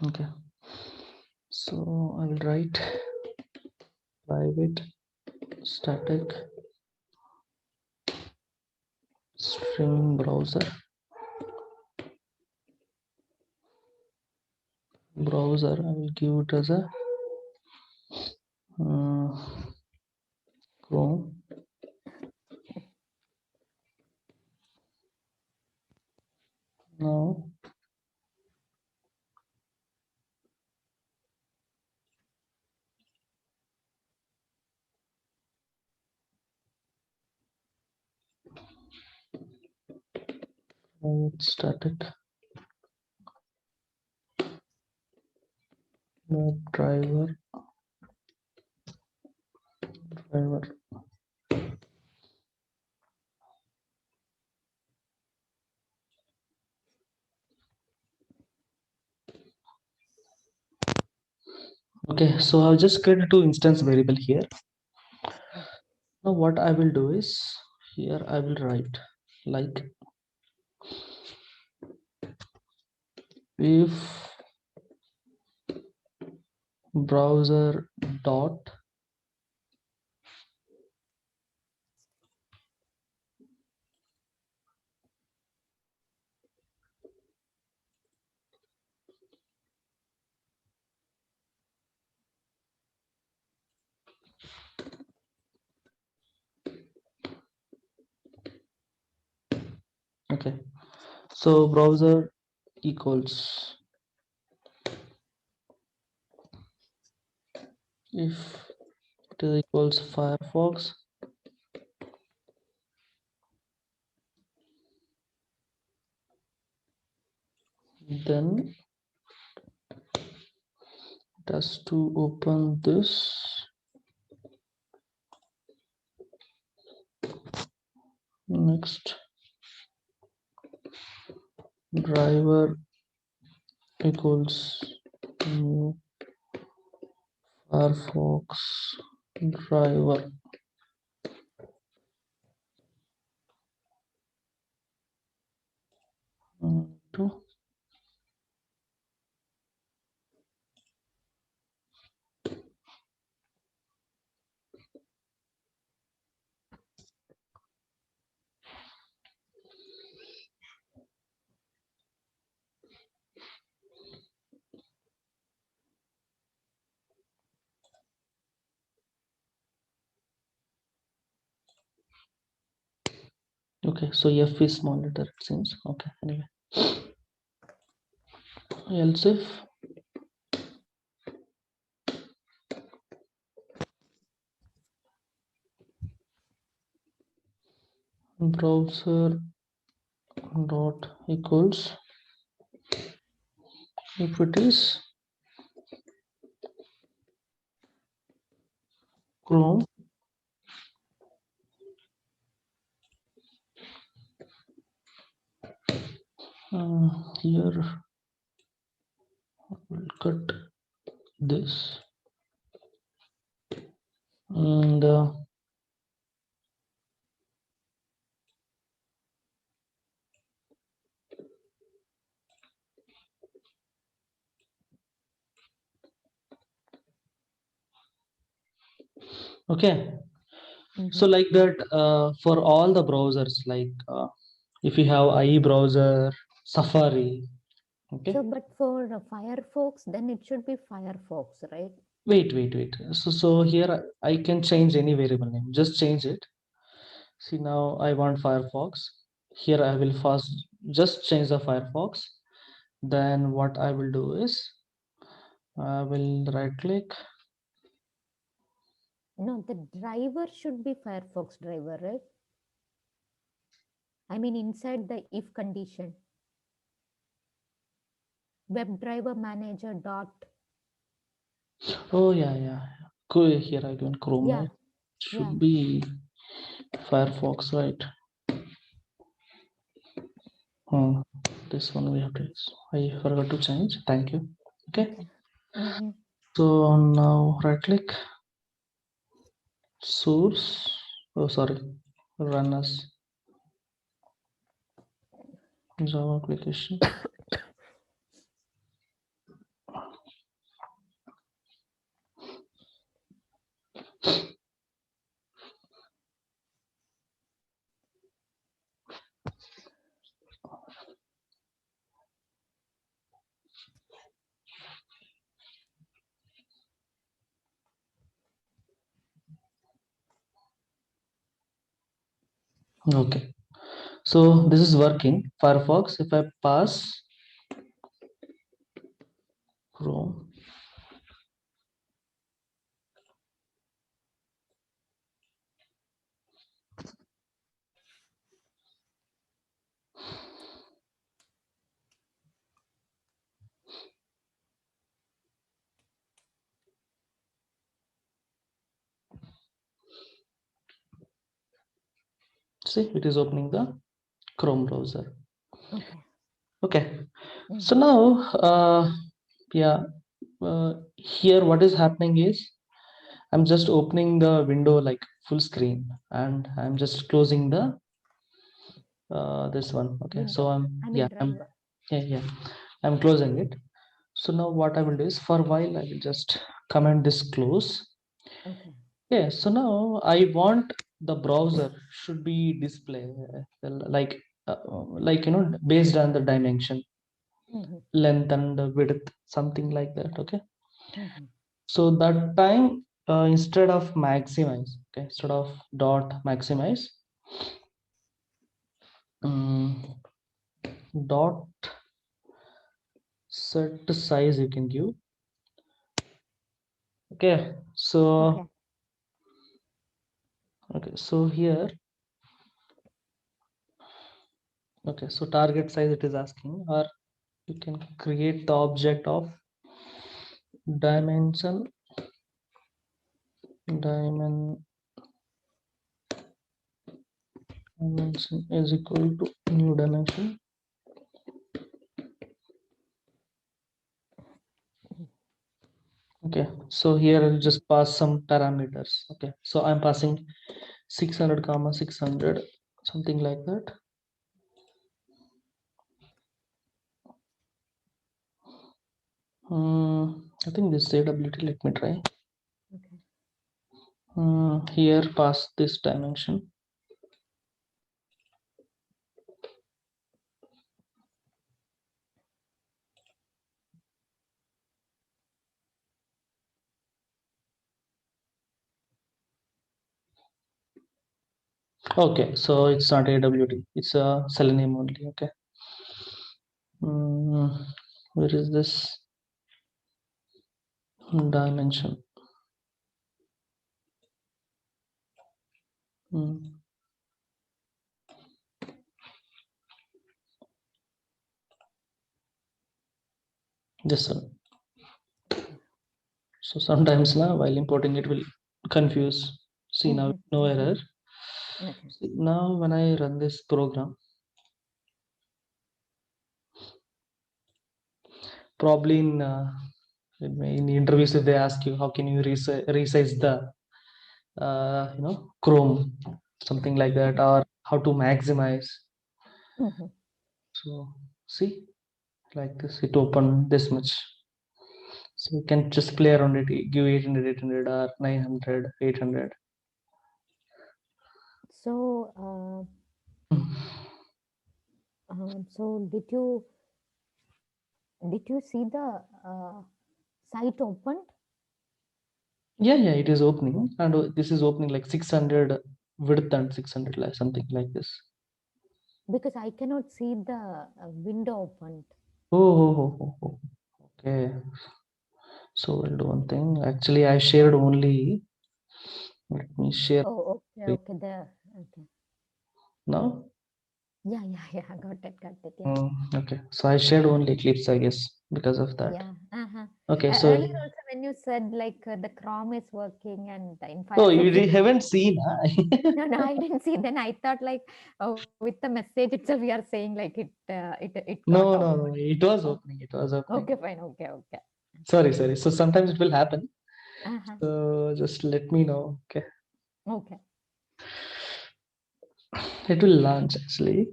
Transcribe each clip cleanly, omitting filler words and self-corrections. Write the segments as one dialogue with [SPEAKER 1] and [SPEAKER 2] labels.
[SPEAKER 1] Okay, so I will write private static string browser. I will give it as a Chrome. Now private static web driver. Okay, so I've just created two instance variable here. Now what I will do is here I will write like if browser dot okay, so browser equals if it is equals Firefox, then it has to open this. Next, driver equals new Firefox driver. Two. Okay, so F is small letter it seems. Okay, anyway, else if browser dot equals if it is Chrome, here we'll cut this and okay, so like that for all the browsers, like if you have IE browser, Safari. Okay,
[SPEAKER 2] So, but for Firefox, then it should be Firefox, right?
[SPEAKER 1] wait, so here I can change any variable name, just change it. See, now I want Firefox. Here I will first just change the Firefox. Then what I will do is I will right click.
[SPEAKER 2] No, the driver should be Firefox driver, right? I mean, inside the if condition, WebDriver manager dot.
[SPEAKER 1] Oh yeah. Cool. Here I can Chrome,
[SPEAKER 2] Yeah,
[SPEAKER 1] right?
[SPEAKER 2] yeah.
[SPEAKER 1] Should be Firefox, right? Hmm. This one we have to use. I forgot to change. Thank you. Okay.
[SPEAKER 2] Okay. Mm-hmm.
[SPEAKER 1] So now right click, source. Oh, sorry. Run as Java application. Okay, so this is working. Firefox, if I pass Chrome, see, it is opening the Chrome browser.
[SPEAKER 2] Okay.
[SPEAKER 1] Okay, so
[SPEAKER 2] Mhm.
[SPEAKER 1] now, yeah, here what is happening is I'm just opening the window like full screen, and I'm just closing the this one. Okay, so
[SPEAKER 2] Window. I mean driver.
[SPEAKER 1] yeah, I'm closing it. So now what I will do is, for a while I will just comment this close.
[SPEAKER 2] Okay.
[SPEAKER 1] Yeah, so now I want the browser should be display like based on the dimension,
[SPEAKER 2] Mhm.
[SPEAKER 1] length and the width, something like that. Okay,
[SPEAKER 2] Mhm.
[SPEAKER 1] so that time, instead of maximize, okay, instead of dot maximize, um, dot set size you can give. Okay,
[SPEAKER 2] Okay.
[SPEAKER 1] so here, okay, so target size it is asking, or you can create the object of dimension dimension is equal to new dimension. Okay, so here I'll just pass some parameters. Okay, so I'm passing 600 comma 600, something like that. I think this AWT, let me try.
[SPEAKER 2] Okay.
[SPEAKER 1] Here pass this dimension. Okay, so it's not AWT, it's a Selenium only. Okay, where is this dimension? This one.
[SPEAKER 2] Okay.
[SPEAKER 1] So sometimes now while importing it will confuse. See, now
[SPEAKER 2] Mhm.
[SPEAKER 1] no error.
[SPEAKER 2] Okay.
[SPEAKER 1] See, now when I run this program, probably in interviews, if they ask you how can you resize the Chrome, something like that, or how to maximize.
[SPEAKER 2] Mhm.
[SPEAKER 1] So see, like this, it open this much. So you can just play around it, give 800, 800, or 900, 800.
[SPEAKER 2] So, so did you see the site opened?
[SPEAKER 1] Yeah, it is opening, and this is opening like 600 width and 600, like something like this.
[SPEAKER 2] Because I cannot see the window opened.
[SPEAKER 1] Oh. Okay. So we'll do one thing. Actually, I shared only. Let me share
[SPEAKER 2] Oh, okay,
[SPEAKER 1] it
[SPEAKER 2] okay, there. Okay.
[SPEAKER 1] now.
[SPEAKER 2] Yeah. Got it. Yeah.
[SPEAKER 1] Okay. So I shared only clips, I guess, because of that.
[SPEAKER 2] Yeah. Uh-huh.
[SPEAKER 1] Okay. So,
[SPEAKER 2] Earlier also when you said like the Chrome is working and in
[SPEAKER 1] oh,
[SPEAKER 2] Firefox
[SPEAKER 1] you
[SPEAKER 2] it's
[SPEAKER 1] haven't seen, huh?
[SPEAKER 2] no, I didn't see. Then I thought like with the message itself we are saying like it got
[SPEAKER 1] No.
[SPEAKER 2] open.
[SPEAKER 1] It was
[SPEAKER 2] Oh,
[SPEAKER 1] opening. It was opening.
[SPEAKER 2] okay, fine. Okay.
[SPEAKER 1] Sorry. So sometimes it will happen.
[SPEAKER 2] Uh-huh.
[SPEAKER 1] So just let me know. Okay.
[SPEAKER 2] Okay.
[SPEAKER 1] It will launch actually.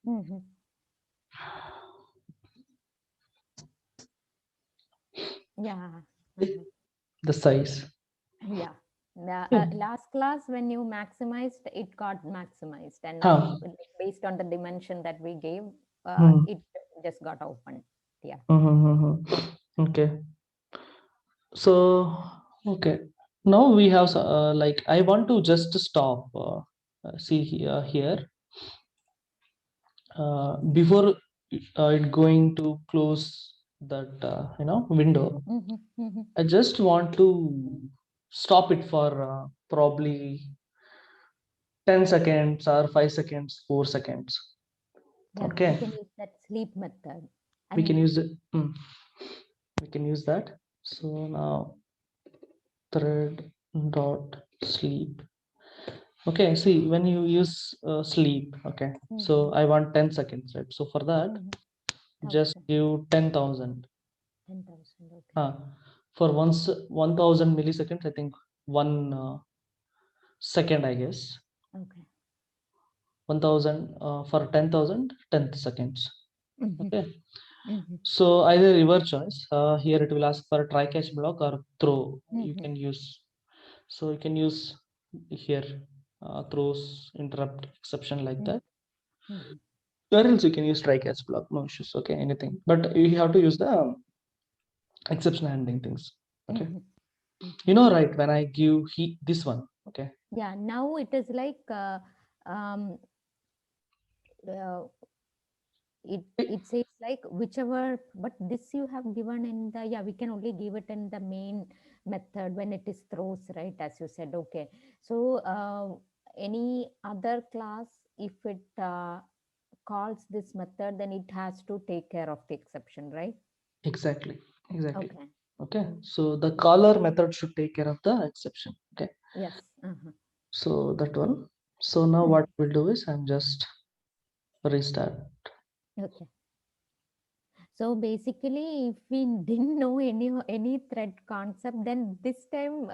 [SPEAKER 2] Mm-hmm. Yeah. Uh-huh.
[SPEAKER 1] The size.
[SPEAKER 2] Yeah.
[SPEAKER 1] Yeah.
[SPEAKER 2] Last class when you maximized, it got maximized, and now
[SPEAKER 1] Huh.
[SPEAKER 2] based on the dimension that we gave,
[SPEAKER 1] Hmm.
[SPEAKER 2] it just got opened. Yeah.
[SPEAKER 1] Okay. So, okay. Now we have like I want to just stop. see here, before it going to close that window, I just want to stop it for probably 10 seconds or 5 seconds, 4 seconds.
[SPEAKER 2] Yeah,
[SPEAKER 1] Okay.
[SPEAKER 2] we can use that sleep method.
[SPEAKER 1] We can use it. We can use that. So now thread dot sleep. Okay, see when you use sleep. Okay, so I want 10 seconds, right? So for that, just give 10,000.
[SPEAKER 2] 10,000. Okay.
[SPEAKER 1] For 1,000 milliseconds, I think 1 second, I guess.
[SPEAKER 2] Okay.
[SPEAKER 1] 1,000 for 10,000, 10 seconds. Okay.
[SPEAKER 2] Mm-hmm.
[SPEAKER 1] So either your choice. Here it will ask for a try catch block or throw. You can use. So you can use here throws, interrupt, exception like that. Or else you can use try catch block. No issues. Okay, anything. But you have to use the exception handling things. Okay. You know, right? When I give this one. Okay.
[SPEAKER 2] Yeah. Now it is like it says like whichever, but this you have given in the, yeah, we can only give it in the main method when it is throws, right, as you said. Okay, so any other class, if it calls this method, then it has to take care of the exception, right?
[SPEAKER 1] Exactly.
[SPEAKER 2] Okay.
[SPEAKER 1] Okay, so the caller method should take care of the exception. Okay.
[SPEAKER 2] Yes.
[SPEAKER 1] So that one. So now what we'll do is I'm just restart.
[SPEAKER 2] Okay. So basically, if we didn't know any thread concept, then this time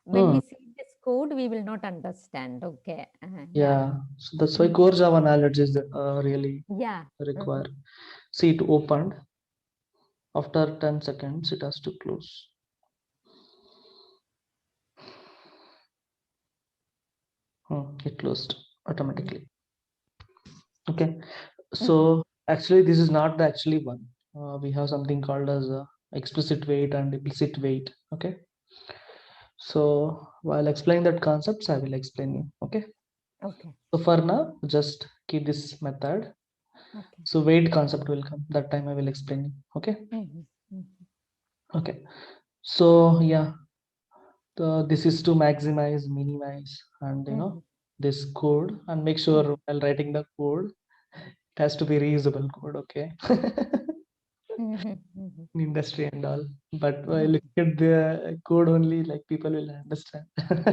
[SPEAKER 2] when we see this code, we will not understand. Okay.
[SPEAKER 1] Yeah. So that's why core Java knowledge is really required. See, it opened. After 10 seconds, it has to close. It closed automatically. Okay. So actually, this is not the actually one. We have something called as explicit wait and implicit wait. Okay. So while explaining that concepts, I will explain you. Okay.
[SPEAKER 2] Okay.
[SPEAKER 1] So for now, just keep this method.
[SPEAKER 2] Okay.
[SPEAKER 1] So wait concept will come. That time I will explain you. Okay. Okay. So yeah, this is to maximize, minimize, and this code, and make sure while writing the code, it has to be reusable code. Okay. In industry and all, but while looking at the code only, like people will understand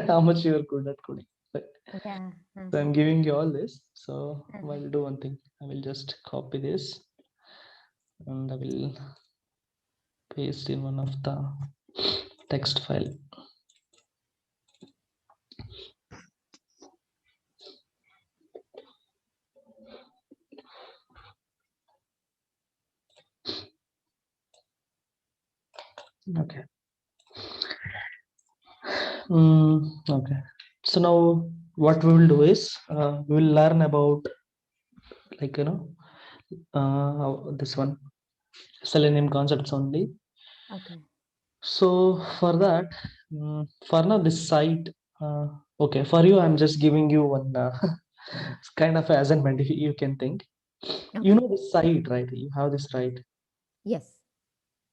[SPEAKER 1] how much you are good at coding. But
[SPEAKER 2] Yeah.
[SPEAKER 1] so I'm giving you all this. So I'll do one thing. I will just copy this and I will paste in one of the text file. Okay. Okay. So now what we will do is we will learn about like this one Selenium concepts only.
[SPEAKER 2] Okay.
[SPEAKER 1] So for that, for now this site, okay, for you I'm just giving you one kind of assignment if you can think. You know this site, right? You have this right.
[SPEAKER 2] Yes.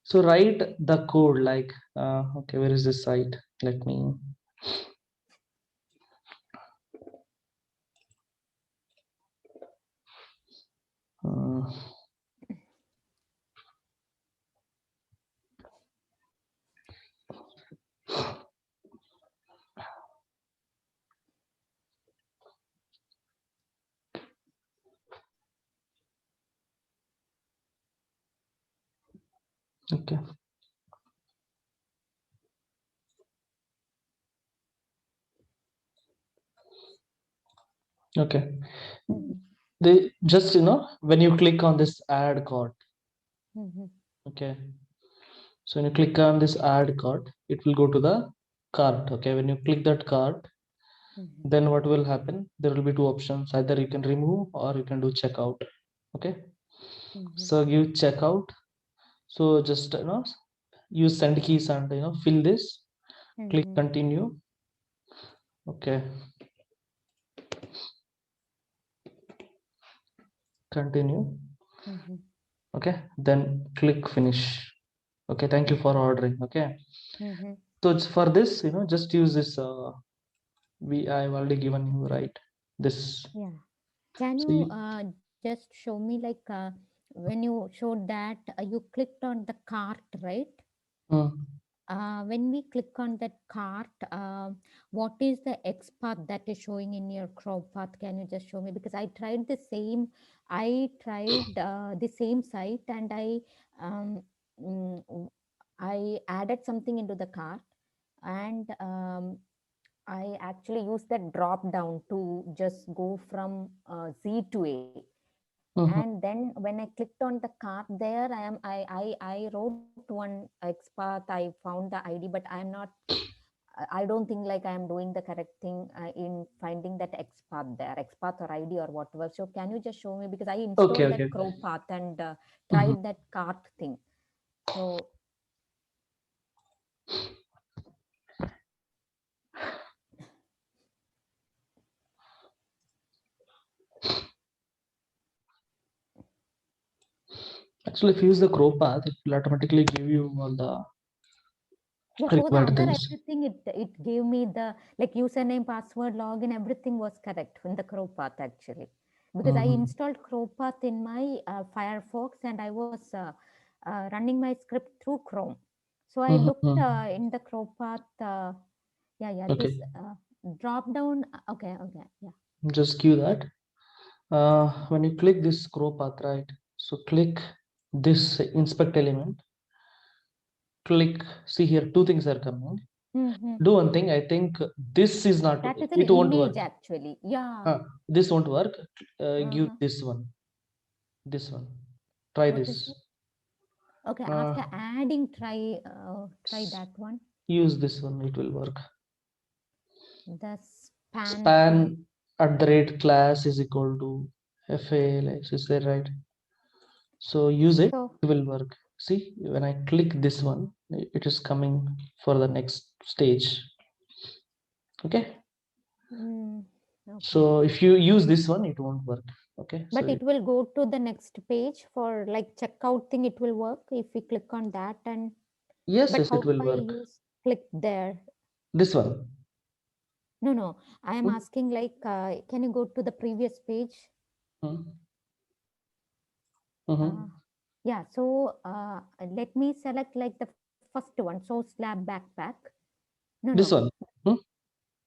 [SPEAKER 1] So write the code like okay, where is this site? Let me. Okay. Okay. They just when you click on this add card. Okay. So when you click on this add card, it will go to the cart. Okay. When you click that cart, then what will happen? There will be two options. Either you can remove or you can do checkout. Okay. So give checkout. So just use send keys and fill this. Click continue. Okay. Continue.
[SPEAKER 2] Mhm.
[SPEAKER 1] Okay, then click finish. Okay, thank you for ordering. Okay,
[SPEAKER 2] Mhm.
[SPEAKER 1] so it's for this, just use this. I've already given you, right, this.
[SPEAKER 2] Yeah. Can
[SPEAKER 1] So
[SPEAKER 2] you just show me like when you showed that you clicked on the cart, right?
[SPEAKER 1] mm,
[SPEAKER 2] When we click on that cart, what is the X path that is showing in your crop path? Can you just show me? Because I tried the same site and um, mm, I added something into the cart and I actually used that drop down to just go from Z to A. And
[SPEAKER 1] mhm.
[SPEAKER 2] then when I clicked on the cart there, I wrote one XPath. I found the ID, but I don't think like I am doing the correct thing in finding that XPath there, XPath or ID or whatever. So can you just show me because I
[SPEAKER 1] Okay,
[SPEAKER 2] installed
[SPEAKER 1] okay.
[SPEAKER 2] that CrowPath and
[SPEAKER 1] Mhm.
[SPEAKER 2] tried that cart thing. So
[SPEAKER 1] Actually, if you use the Crow path, it will automatically give you all the
[SPEAKER 2] yeah, for the
[SPEAKER 1] required
[SPEAKER 2] other
[SPEAKER 1] things.
[SPEAKER 2] everything, it gave me the like username, password, login, everything was correct in the CrowPath actually, because I
[SPEAKER 1] Mhm.
[SPEAKER 2] installed CrowPath in my Firefox and I was running my script through Chrome. So I
[SPEAKER 1] Mhm,
[SPEAKER 2] looked
[SPEAKER 1] mhm.
[SPEAKER 2] in the CrowPath. Yeah,
[SPEAKER 1] Okay,
[SPEAKER 2] this drop down. Okay, yeah.
[SPEAKER 1] just give that. When you click this Crow path, right? So click this inspect element. Click. See here, two things are coming.
[SPEAKER 2] Mm-hmm.
[SPEAKER 1] Do one thing. I think this is not.
[SPEAKER 2] That is an
[SPEAKER 1] It won't work.
[SPEAKER 2] image actually. Yeah.
[SPEAKER 1] This won't work. Give
[SPEAKER 2] Uh-huh.
[SPEAKER 1] this one. This one. Try
[SPEAKER 2] What is
[SPEAKER 1] this.
[SPEAKER 2] it? Okay,
[SPEAKER 1] Uh,
[SPEAKER 2] after adding, try that one.
[SPEAKER 1] use this one. It will work.
[SPEAKER 2] The span class.
[SPEAKER 1] Span at the rate class is equal to fa. Like is there, right? So use it.
[SPEAKER 2] So,
[SPEAKER 1] It will work. See, when I click this one, it is coming for the next stage. Okay.
[SPEAKER 2] mm, okay.
[SPEAKER 1] So if you use this one, it won't work. Okay.
[SPEAKER 2] But
[SPEAKER 1] So
[SPEAKER 2] it will go to the next page for like checkout thing. It will work if we click on that. And
[SPEAKER 1] yes,
[SPEAKER 2] but
[SPEAKER 1] yes,
[SPEAKER 2] how
[SPEAKER 1] it
[SPEAKER 2] do
[SPEAKER 1] will
[SPEAKER 2] I
[SPEAKER 1] work.
[SPEAKER 2] use click there?
[SPEAKER 1] This one.
[SPEAKER 2] No. I am
[SPEAKER 1] Hmm?
[SPEAKER 2] asking like, can you go to the previous page?
[SPEAKER 1] Hmm.
[SPEAKER 2] Uh,
[SPEAKER 1] Mhm.
[SPEAKER 2] yeah. So let me select like the first one. So slab backpack. No.
[SPEAKER 1] This one. Hmm?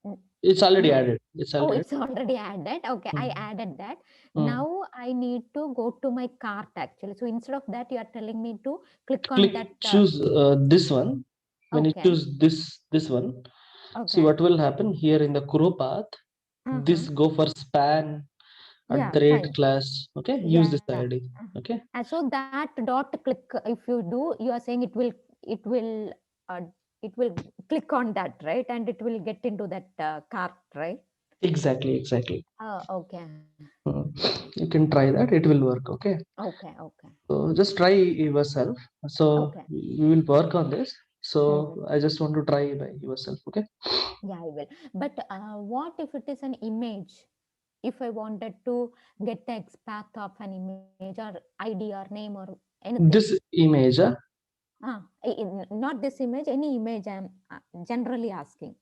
[SPEAKER 2] N-
[SPEAKER 1] It's already
[SPEAKER 2] No.
[SPEAKER 1] added. It's
[SPEAKER 2] Oh,
[SPEAKER 1] already.
[SPEAKER 2] it's already added. Okay, I
[SPEAKER 1] Hmm.
[SPEAKER 2] added that.
[SPEAKER 1] Hmm.
[SPEAKER 2] Now I need to go to my cart actually. So instead of that, you are telling me to click on
[SPEAKER 1] Click.
[SPEAKER 2] that.
[SPEAKER 1] Choose this one. When you
[SPEAKER 2] Okay,
[SPEAKER 1] choose this one, see
[SPEAKER 2] okay.
[SPEAKER 1] what will happen here in the Crow path.
[SPEAKER 2] Uh-huh.
[SPEAKER 1] This go for span at
[SPEAKER 2] Yeah,
[SPEAKER 1] the rate
[SPEAKER 2] fine.
[SPEAKER 1] class. Okay. Use
[SPEAKER 2] Yeah.
[SPEAKER 1] this ID.
[SPEAKER 2] Uh-huh.
[SPEAKER 1] Okay.
[SPEAKER 2] And so that dot click, if you do, you are saying it will, uh, it will click on that, right? And it will get into that cart, right?
[SPEAKER 1] Exactly. Exactly.
[SPEAKER 2] Oh, okay.
[SPEAKER 1] Hmm. You can try that. It will work. Okay.
[SPEAKER 2] Okay.
[SPEAKER 1] So just try yourself. So
[SPEAKER 2] Okay.
[SPEAKER 1] we will work on this.
[SPEAKER 2] Mhm.
[SPEAKER 1] So I just want to try by yourself. Okay.
[SPEAKER 2] Yeah, I will. But what if it is an image? If I wanted to get the XPath of an image or ID or name or anything.
[SPEAKER 1] This image,
[SPEAKER 2] Not this image, any image I'm generally asking.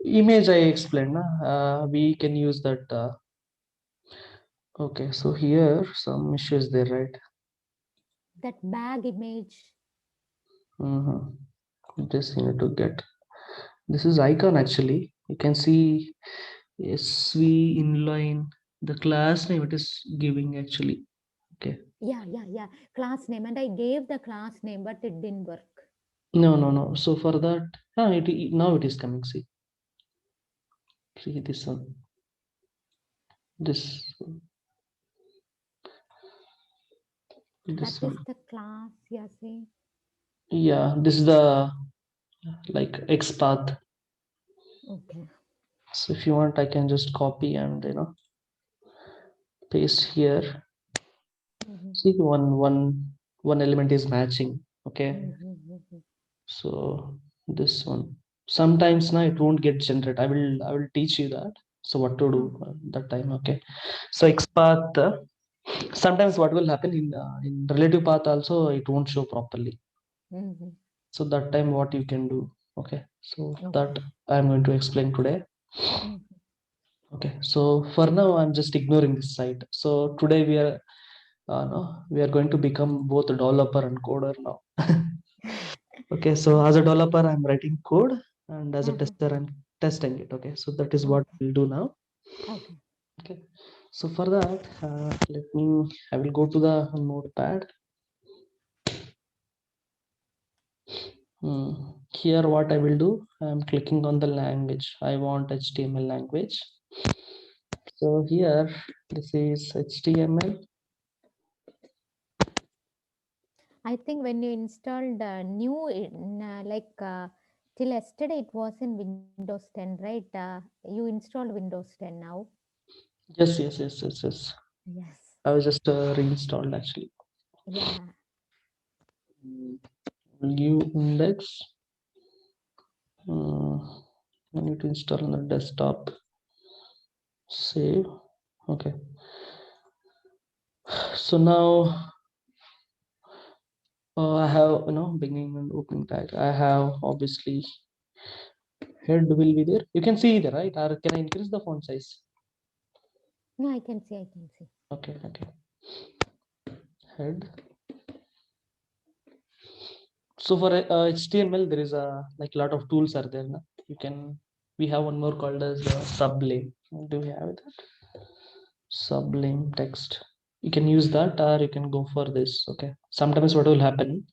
[SPEAKER 1] image I explained. We can use that. Okay. So here some issues there, right?
[SPEAKER 2] That bag image.
[SPEAKER 1] This you need to get. This is icon actually. You can see SV inline. The class name it is giving actually. Okay.
[SPEAKER 2] Yeah. Class name. And I gave the class name, but it didn't work.
[SPEAKER 1] No. So for that, now it is coming. See this one. This
[SPEAKER 2] That
[SPEAKER 1] this
[SPEAKER 2] is
[SPEAKER 1] one.
[SPEAKER 2] the class, yeah, see.
[SPEAKER 1] Yeah, this is the like X path.
[SPEAKER 2] Okay.
[SPEAKER 1] So if you want, I can just copy and paste here.
[SPEAKER 2] Mm-hmm.
[SPEAKER 1] See one element is matching. Okay.
[SPEAKER 2] Mm-hmm.
[SPEAKER 1] So this one. Sometimes now it won't get generated. I will teach you that. So what to do that time? Okay, so XPath. Sometimes what will happen in relative path also, it won't show properly.
[SPEAKER 2] Mhm.
[SPEAKER 1] So that time what you can do? Okay, so
[SPEAKER 2] Okay.
[SPEAKER 1] that I'm going to explain today.
[SPEAKER 2] Mhm.
[SPEAKER 1] Okay, so for now I'm just ignoring this side. So today no, we are going to become both a developer and coder now. Okay, so as a developer I'm writing code, and as a
[SPEAKER 2] Uh-huh.
[SPEAKER 1] tester I'm testing it. Okay, so that is what
[SPEAKER 2] Okay.
[SPEAKER 1] we'll do now.
[SPEAKER 2] Okay.
[SPEAKER 1] Okay, so for that I will go to the notepad. Here what I will do, I'm clicking on the language. I want HTML language. So here this is HTML.
[SPEAKER 2] I think when you installed till yesterday it was in Windows 10, right? You installed Windows 10 now.
[SPEAKER 1] Yes.
[SPEAKER 2] Yes.
[SPEAKER 1] I was just reinstalled actually.
[SPEAKER 2] Yeah.
[SPEAKER 1] New index. I need to install on the desktop. Save. Okay. So now I have beginning and opening tag. I have obviously head will be there. You can see there, right? Or can I increase the font size?
[SPEAKER 2] No, I can see. I can see.
[SPEAKER 1] Okay. Head. So for HTML, there is a like lot of tools are there. Na? We have one more called as Sublime. Do we have that? Sublime text. You can use that, or you can go for this. Okay. Sometimes what will happen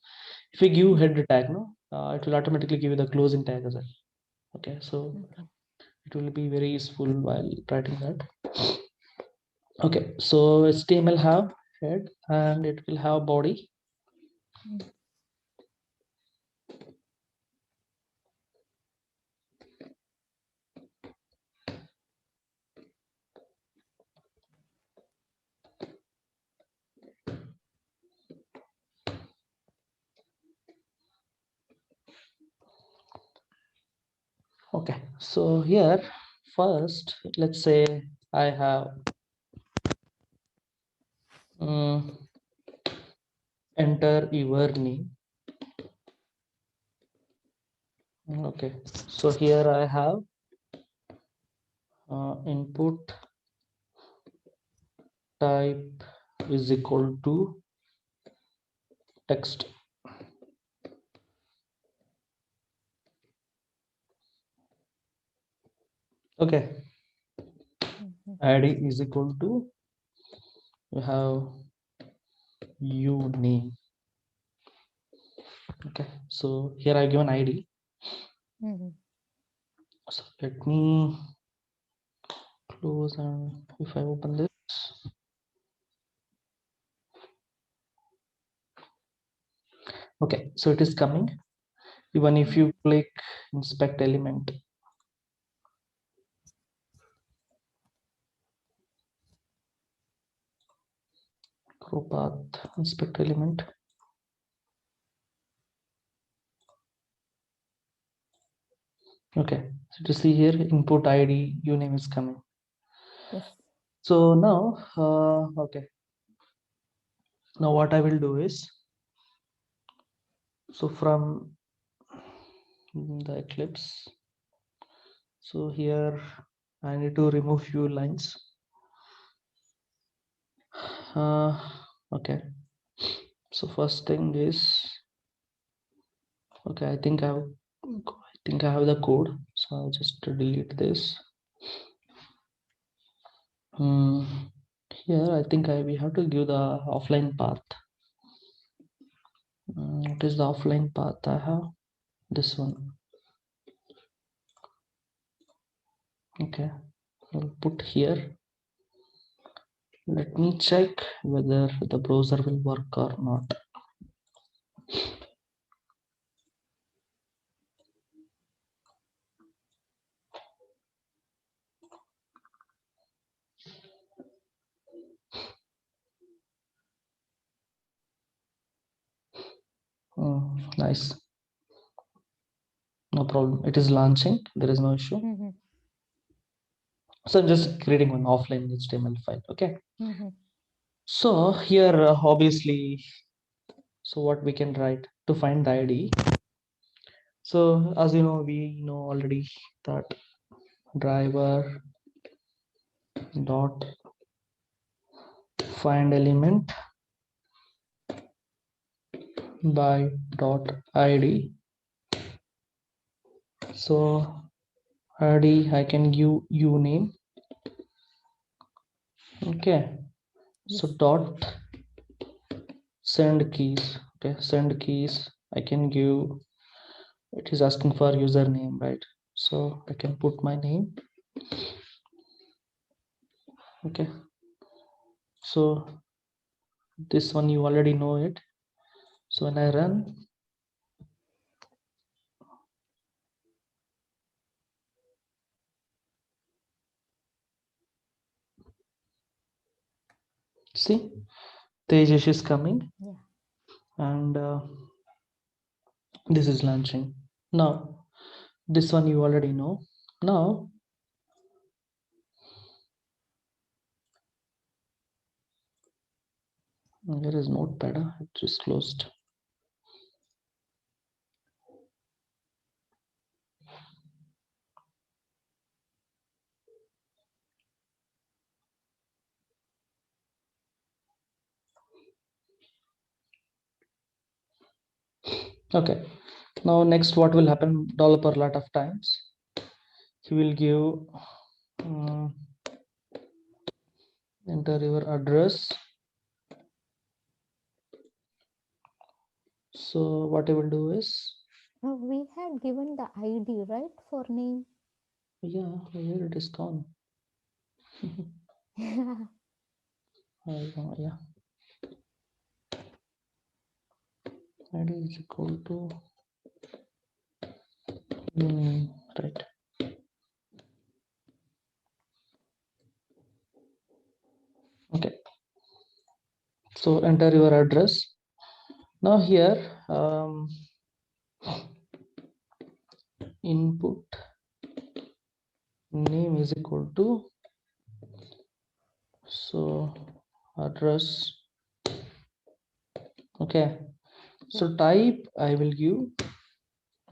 [SPEAKER 1] if you give head tag, no, it will automatically give you the closing tag as well. Okay, so
[SPEAKER 2] Okay.
[SPEAKER 1] it will be very useful while writing that. Okay, so HTML have head and it will have body.
[SPEAKER 2] Mm.
[SPEAKER 1] Okay, so here first, let's say I have enter your name. Okay, so here I have input type is equal to text. Okay,
[SPEAKER 2] Mhm.
[SPEAKER 1] ID is equal to you have you name. Okay, so here I give an ID.
[SPEAKER 2] Mhm.
[SPEAKER 1] So let me close, and if I open this, okay, so it is coming. Even if you click inspect element, grow path, inspect element. Okay, so to see here input ID uname is coming.
[SPEAKER 2] Yes.
[SPEAKER 1] So now okay, now what I will do is, so from the Eclipse, so here I need to remove few lines. Okay, so first thing is, okay, I think I have the code, so I'll just delete this. Here I think we have to give the offline path. What is the offline path I have? This one. Okay, I'll put here. Let me check whether the browser will work or not. Nice. No problem. It is launching. There is no issue.
[SPEAKER 2] Mhm.
[SPEAKER 1] So I'm just creating one offline HTML file. Okay.
[SPEAKER 2] Mm-hmm.
[SPEAKER 1] So here, obviously, so what we can write to find the ID. So as you know, we know already that driver dot find element by dot ID. So ID I can give you name. Okay. So
[SPEAKER 2] Yes.
[SPEAKER 1] dot send keys. Okay, send keys I can give. It is asking for username, right? So I can put my name. Okay. So this one you already know it. So when I run, see, Tejas is coming,
[SPEAKER 2] Yeah.
[SPEAKER 1] and this is launching. Now this one you already know. Now here is Notepad. It is closed. Okay. Now next, what will happen? Developer a lot of times he will give enter your address. So what I will do is,
[SPEAKER 2] We had given the ID, right, for name.
[SPEAKER 1] yeah, here it is gone.
[SPEAKER 2] Yeah.
[SPEAKER 1] Yeah, ID is equal to right. Okay, so enter your address. Now here input name is equal to, so address. Okay, so type I will give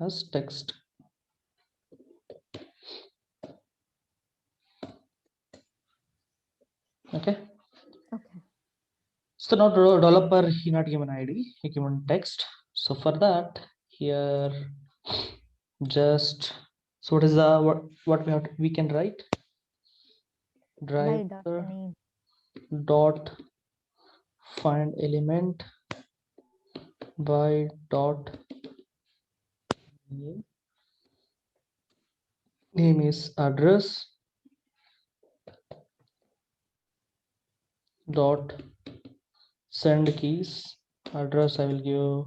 [SPEAKER 1] as text. Okay,
[SPEAKER 2] Okay.
[SPEAKER 1] so now developer he not given ID, he given text. So for that here just, so what is the what we can write?
[SPEAKER 2] By dot
[SPEAKER 1] Driver
[SPEAKER 2] name.
[SPEAKER 1] dot find element by dot name. Name is address dot send keys. Address I will give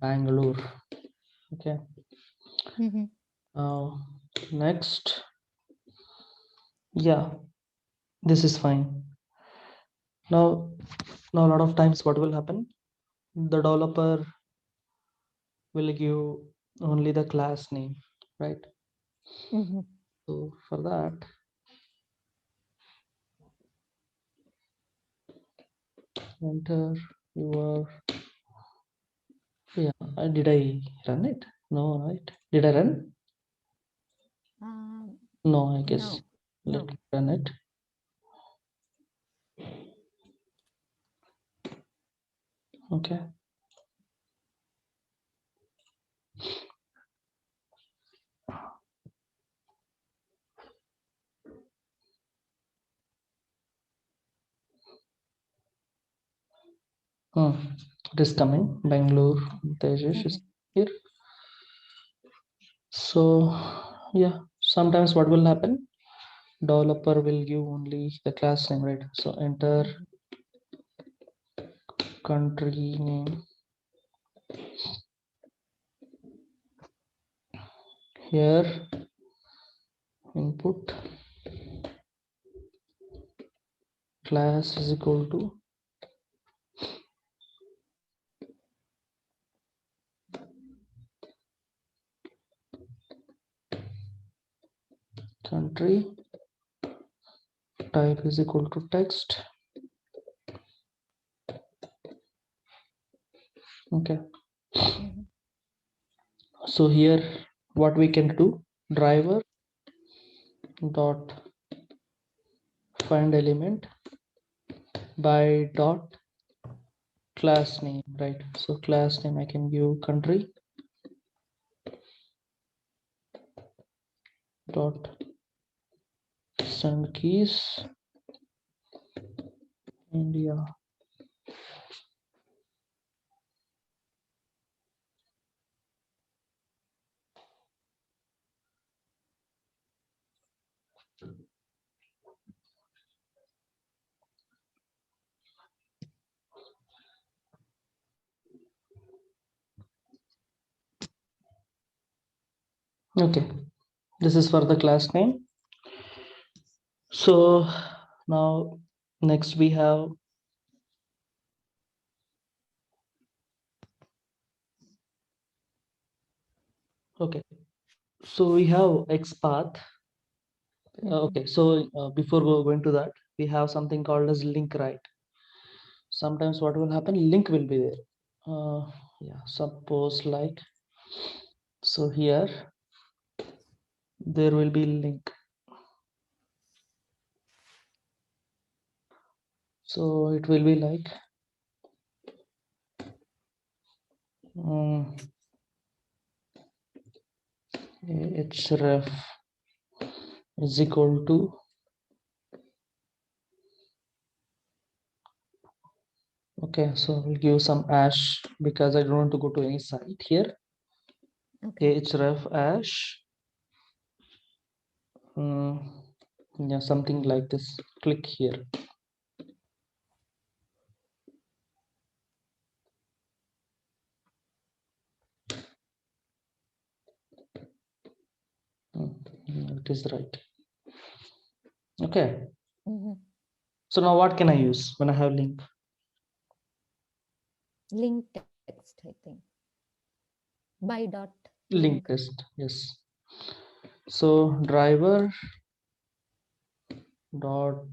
[SPEAKER 1] Bangalore. Okay.
[SPEAKER 2] Mm-hmm.
[SPEAKER 1] Now next, yeah, this is fine. Now a lot of times what will happen? The developer will give only the class name, right?
[SPEAKER 2] Mm-hmm.
[SPEAKER 1] So for that, enter your, yeah, did I run it? No, right? Did I run? No, I guess.
[SPEAKER 2] No.
[SPEAKER 1] Let
[SPEAKER 2] No.
[SPEAKER 1] me run it. Okay. It is coming. Bangalore. Tejas is here. So yeah, sometimes what will happen? Developer will give only the class name, right? So enter
[SPEAKER 2] Mm-hmm.
[SPEAKER 1] country name. Here input class is equal to country type is equal to text. Okay.
[SPEAKER 2] Mhm.
[SPEAKER 1] So here what we can do, driver dot find element by dot class name, right? So class name I can give country dot send keys India. Okay, this is for the class name. So now next we have okay, so we have XPath. Okay, so before going to that, we have something called as link, right? Sometimes what will happen, link will be there. Yeah, suppose like, so here there will be link. So it will be like href is equal to okay, so we'll give some hash because I don't want to go to any site here.
[SPEAKER 2] Okay.
[SPEAKER 1] href hash yeah, something like this. Click here. It is right. Okay. So now what can I use when I have link?
[SPEAKER 2] Link text, I think. By dot
[SPEAKER 1] Link test, yes. So driver dot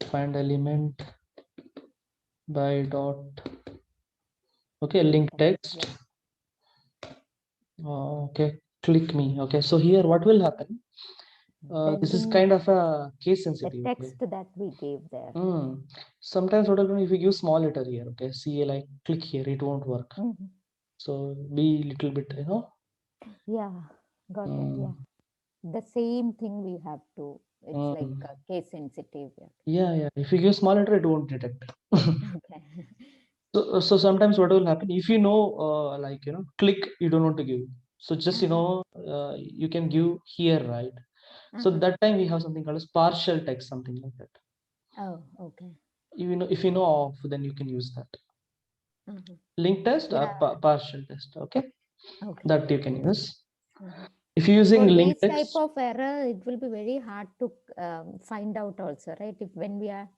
[SPEAKER 1] find element by dot okay link text.
[SPEAKER 2] Yes.
[SPEAKER 1] Okay, click me. Okay, so here what will happen? This is kind of a case
[SPEAKER 2] The
[SPEAKER 1] sensitive.
[SPEAKER 2] text that we gave there.
[SPEAKER 1] Sometimes what will happen if you give small letter here, okay, see like click here, it won't work. So be little bit, you know.
[SPEAKER 2] Yeah, got it. Yeah, the same thing we have to. It's like case sensitive.
[SPEAKER 1] Yeah. If you give small letter, it won't detect.
[SPEAKER 2] Okay.
[SPEAKER 1] So sometimes what will happen if you know like you know click you don't want to give, so just you know you can give here, right? So that time we have something called as partial text, something like that.
[SPEAKER 2] Oh, okay.
[SPEAKER 1] You know, if you know off, then you can use that link test or partial test. Okay, that you can use. If you're using
[SPEAKER 2] For
[SPEAKER 1] link
[SPEAKER 2] these
[SPEAKER 1] text,
[SPEAKER 2] type of error, it will be very hard to find out also, right? If when we are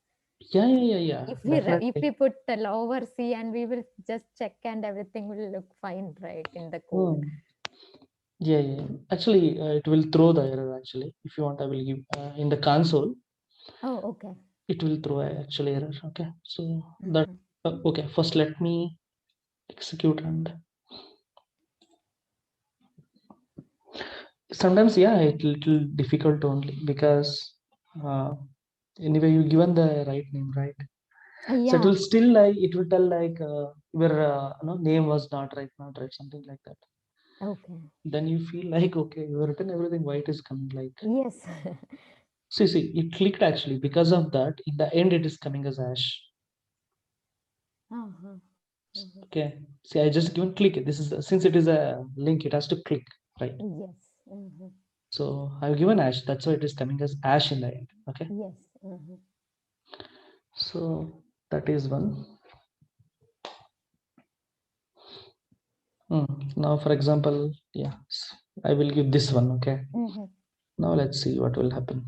[SPEAKER 1] yeah,
[SPEAKER 2] if
[SPEAKER 1] definitely.
[SPEAKER 2] we put the lower C and we will just check and everything will look fine, right, in the code.
[SPEAKER 1] Yeah. Actually, it will throw the error. Actually, if you want, I will give in the console.
[SPEAKER 2] Oh, okay.
[SPEAKER 1] It will throw actually error. Okay, so that okay. First, let me execute and sometimes yeah, it little difficult only because anyway you given the right name, right? So it will still like it will tell like your no, name was not right, something like that.
[SPEAKER 2] Okay.
[SPEAKER 1] Then you feel like okay, you have written everything, why it is coming like
[SPEAKER 2] Yes.
[SPEAKER 1] see it clicked actually because of that. In the end, it is coming as hash. Okay, see I just given click. This is since it is a link, it has to click, right?
[SPEAKER 2] Yes.
[SPEAKER 1] So I've given hash, that's why it is coming as hash in the end. Okay.
[SPEAKER 2] Yes.
[SPEAKER 1] So that is one. Now for example, yeah, I will give this one. Okay. Now let's see what will happen.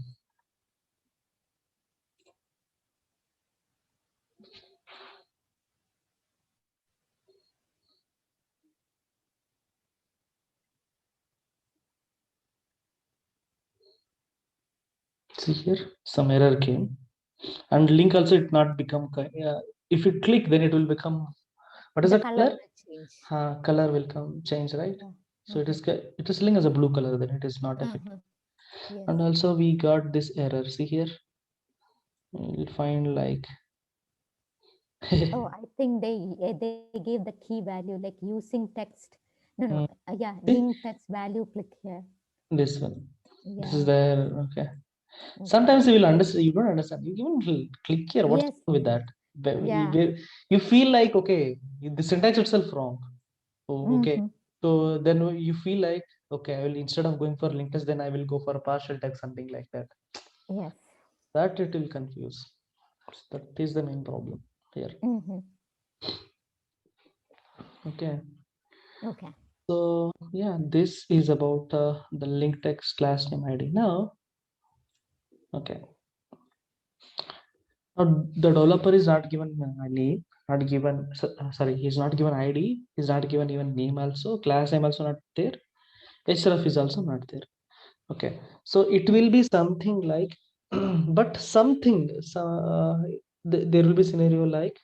[SPEAKER 1] See here, some error came, and link also it not become. If you click, then it will become. What is
[SPEAKER 2] The
[SPEAKER 1] that
[SPEAKER 2] color
[SPEAKER 1] color?
[SPEAKER 2] will change.
[SPEAKER 1] Color will come change, right?
[SPEAKER 2] Yeah.
[SPEAKER 1] So it is selling as a blue color. Then it is not effective.
[SPEAKER 2] Yes.
[SPEAKER 1] And also we got this error. See here, you'll find like.
[SPEAKER 2] Oh, I think they gave the key value like using text. No, no. Yeah,
[SPEAKER 1] See?
[SPEAKER 2] link text value. Click here.
[SPEAKER 1] This one. This is
[SPEAKER 2] Yeah.
[SPEAKER 1] there. Okay.
[SPEAKER 2] Okay.
[SPEAKER 1] Sometimes you will understand. You don't understand. You even click here. What's
[SPEAKER 2] Yes.
[SPEAKER 1] wrong with that?
[SPEAKER 2] Yeah.
[SPEAKER 1] You feel like okay, the syntax itself wrong. Oh, okay. So then you feel like okay, I will instead of going for linked text, then I will go for a partial text, something like that.
[SPEAKER 2] Yes.
[SPEAKER 1] That it will confuse. That is the main problem here. Okay.
[SPEAKER 2] Okay.
[SPEAKER 1] So yeah, this is about the link text class name ID. Now, okay. Now the developer is not given name, not given. Sorry, he's not given ID. He's not given even name also. Class name also not there. href is also not there. Okay, so it will be something like, but something. So there will be scenario like.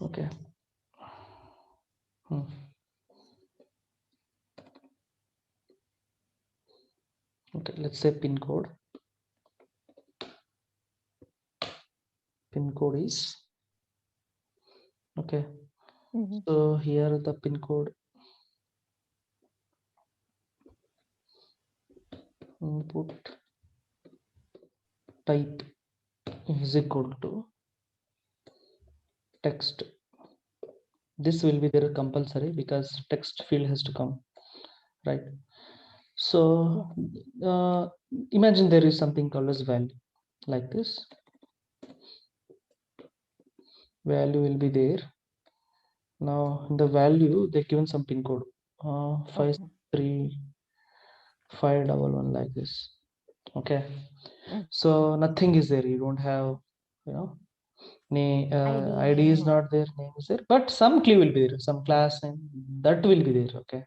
[SPEAKER 1] Okay. Okay, let's say pin code. Pin code is okay. So here the pin code input type is equal to text. This will be there compulsory because text field has to come, right? So imagine there is something called as value like this. Value will be there. Now in the value they given some pin code 53511 like this. Okay, so nothing is there. You don't have, you know, ID is not there, name is there, but some key will be there, some class name that will be there. Okay,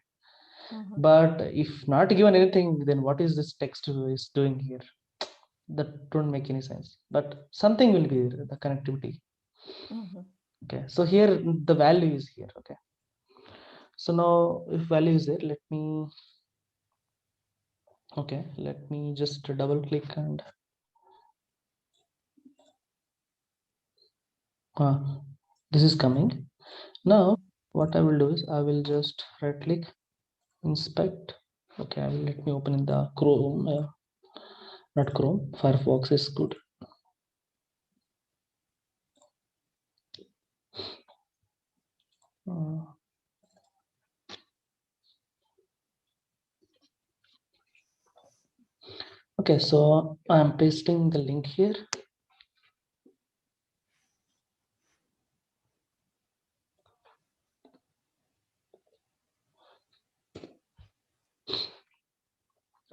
[SPEAKER 1] but if not given anything, then what is this text is doing here? That don't make any sense. But something will be there, the connectivity. Okay, so here the value is here. Okay, so now if value is there, let me just double click and this is coming. Now what I will do is I will just right click, inspect. Okay, let me open in the Chrome, not Chrome, Firefox is good. Okay, so I'm pasting the link here.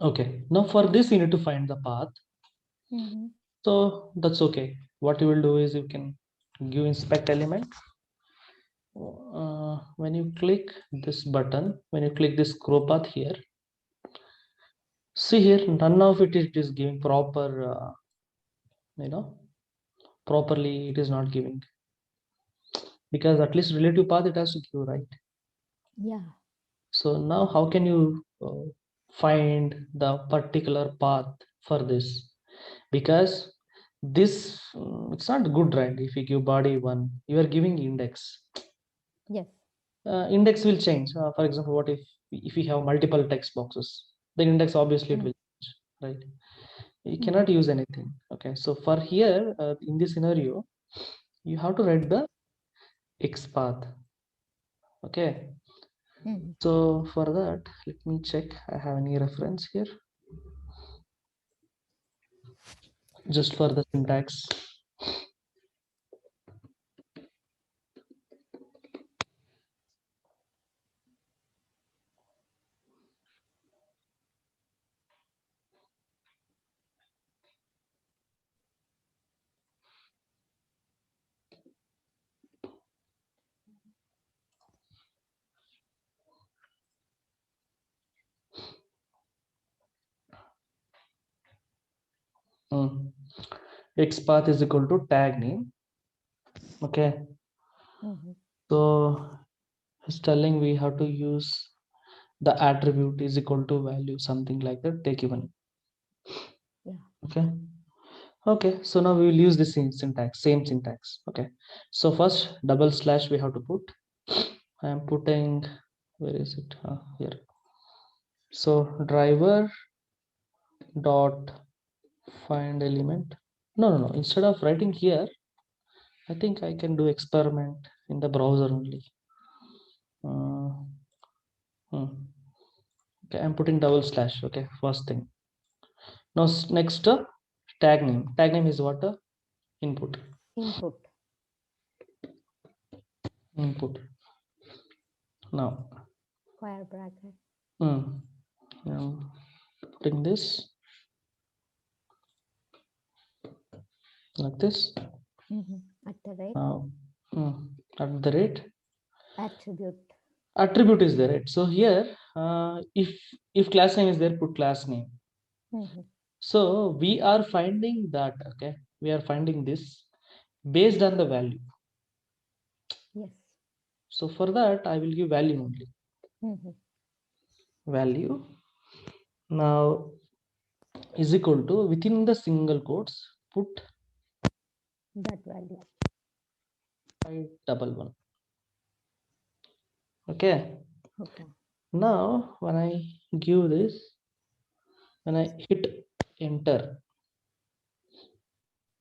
[SPEAKER 1] Okay, now for this you need to find the path. So that's okay. What you will do is you can give inspect element. When you click this button, when you click this grow path here, see here none of it is giving proper, properly it is not giving, because at least relative path it has to give, right?
[SPEAKER 2] Yeah.
[SPEAKER 1] So now how can you find the particular path for this? Because this it's not good, right? If you give body one, you are giving index.
[SPEAKER 2] Yes.
[SPEAKER 1] Index will change. For example, what if we have multiple text boxes? The index obviously it will change, right? You cannot use anything. Okay, so for here in this scenario, you have to write the X path. Okay, so for that, let me check. I have any reference here just for the syntax. XPath is equal to tag name. Okay. So it's telling we have to use the attribute is equal to value, something like that, they given.
[SPEAKER 2] Yeah.
[SPEAKER 1] Okay. Okay, so now we will use the same syntax. Okay, so first double slash we have to put. I am putting, where is it? Here. So driver dot find element. No. Instead of writing here, I think I can do experiment in the browser only. Okay, I'm putting double slash. Okay, first thing. Now next tag name. Tag name is what? Input. Input. Now.
[SPEAKER 2] Square bracket.
[SPEAKER 1] I'm putting this like this.
[SPEAKER 2] At the rate.
[SPEAKER 1] Now, at the rate.
[SPEAKER 2] Attribute.
[SPEAKER 1] Attribute is there, right? So here, if class name is there, put class name. So we are finding that. Okay, we are finding this based on the value.
[SPEAKER 2] Yes.
[SPEAKER 1] So for that, I will give value only. Value now is equal to, within the single quotes, put
[SPEAKER 2] that value.
[SPEAKER 1] 511. Okay.
[SPEAKER 2] Okay.
[SPEAKER 1] Now when I give this, when I hit enter,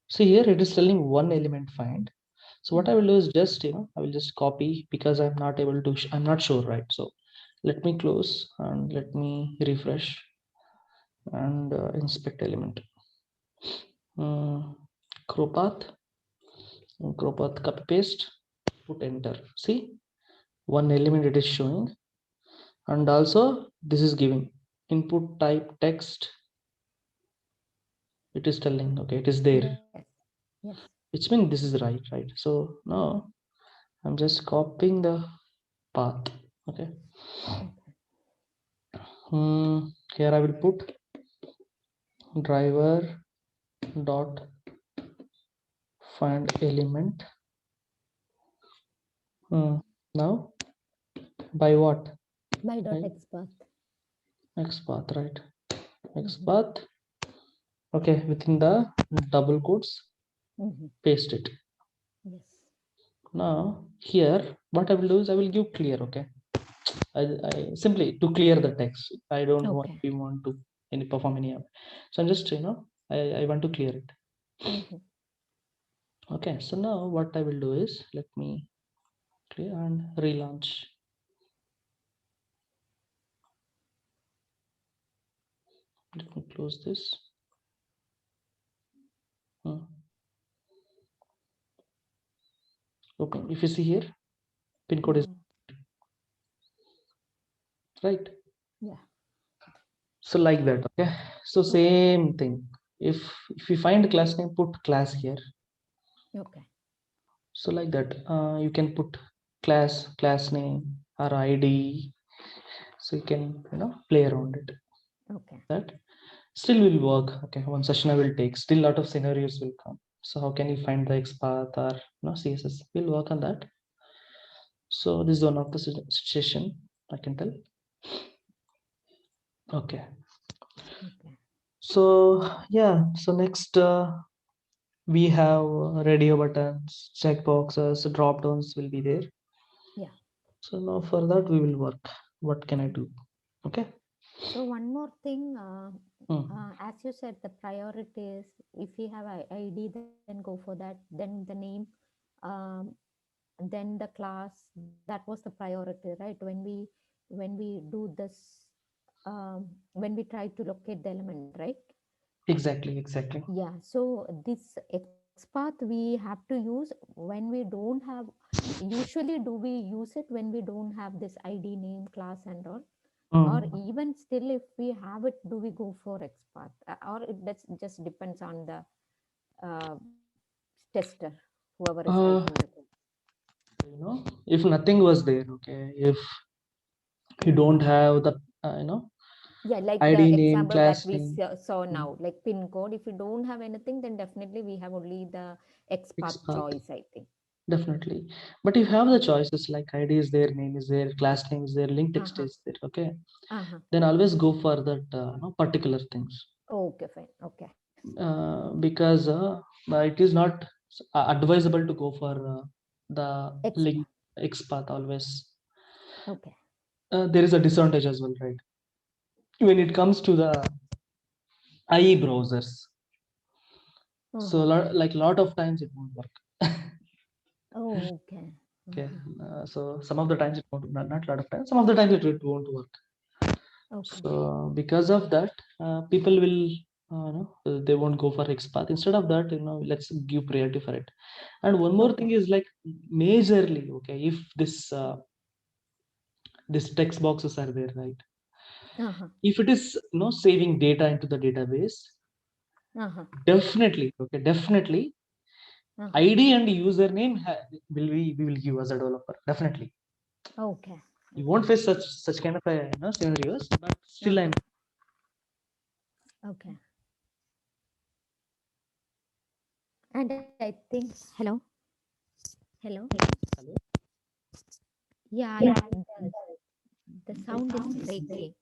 [SPEAKER 1] see here it is telling one element find. So what I will do is just, I will just copy, because I'm not able to, I'm not sure, right? So let me close and let me refresh and inspect element. Crowpath, copy paste, put enter. See, one element it is showing, and also this is giving input type text. It is telling, okay, it is there.
[SPEAKER 2] Yes.
[SPEAKER 1] Which means this is right. So now I'm just copying the path. Okay. Here I will put driver dot find element. Now by what?
[SPEAKER 2] By dot XPath.
[SPEAKER 1] XPath, right? XPath. Okay, within the double quotes, paste it.
[SPEAKER 2] Yes.
[SPEAKER 1] Now here what I will do is I will give clear. Okay, I simply to clear the text. I don't want, we want to perform any. So I'm just, I want to clear it. Okay, so now what I will do is, let me clear and relaunch. Let me close this. Open. If you see here, pin code is right. Yeah. So like that. Okay. So same thing. If you find class name, put class here. Okay. So like that, you can put class name or ID. So you can, play around it. Okay. That still will work. Okay. One session I will take. Still, lot of scenarios will come. So how can you find the XPath or CSS? We'll work on that. So this is one of the suggestion I can tell. Okay. So yeah. So next we have radio buttons, checkboxes, drop downs will be there. Yeah. So now for that we will work. What can I do? Okay.
[SPEAKER 2] So one more thing, as you said, the priority is if we have ID, then go for that. Then the name, um, then the class. That was the priority, right? When we do this, when we try to locate the element, right?
[SPEAKER 1] Exactly.
[SPEAKER 2] Yeah. So this XPath we have to use when we don't have. Usually, do we use it when we don't have this ID, name, class, and all? Or even still, if we have it, do we go for XPath? Or it just depends on the uh, tester, whoever is writing the code.
[SPEAKER 1] If nothing was there, okay, if you don't have the
[SPEAKER 2] Yeah, like
[SPEAKER 1] ID
[SPEAKER 2] the
[SPEAKER 1] name,
[SPEAKER 2] example that
[SPEAKER 1] class
[SPEAKER 2] we
[SPEAKER 1] name,
[SPEAKER 2] saw now, like pin code. If you don't have anything, then definitely we have only the XPath
[SPEAKER 1] XPath,
[SPEAKER 2] choice, I think.
[SPEAKER 1] definitely. But if you have the choices like ID is there, name is there, class name is there, link text
[SPEAKER 2] Uh-huh.
[SPEAKER 1] is there, okay,
[SPEAKER 2] Uh-huh.
[SPEAKER 1] then always go for that particular things.
[SPEAKER 2] Okay, fine. Okay.
[SPEAKER 1] Because it is not advisable to go for the link
[SPEAKER 2] XPath.
[SPEAKER 1] XPath always.
[SPEAKER 2] Okay.
[SPEAKER 1] There is a disadvantage as well, right? When it comes to the IE browsers, so
[SPEAKER 2] Uh-huh.
[SPEAKER 1] like lot of times it won't work.
[SPEAKER 2] Oh, okay.
[SPEAKER 1] Okay,
[SPEAKER 2] Uh-huh.
[SPEAKER 1] so some of the times it won't, not a lot of times, some of the times it won't work.
[SPEAKER 2] Okay.
[SPEAKER 1] So because of that, people will they won't go for XPath. Instead of that, let's give priority for it. And one more thing
[SPEAKER 2] Okay.
[SPEAKER 1] is like majorly, okay, if this text boxes are there, right?
[SPEAKER 2] Uh-huh.
[SPEAKER 1] If it is saving data into the database,
[SPEAKER 2] Uh-huh.
[SPEAKER 1] definitely, okay, definitely
[SPEAKER 2] Uh-huh.
[SPEAKER 1] ID and username we will give as a developer, definitely.
[SPEAKER 2] Okay.
[SPEAKER 1] You
[SPEAKER 2] Okay.
[SPEAKER 1] won't face such kind of a scenarios, but still I'm
[SPEAKER 2] Uh-huh. Okay. And I think, hello, hello.
[SPEAKER 1] hello.
[SPEAKER 2] Yeah, the sound is breaking.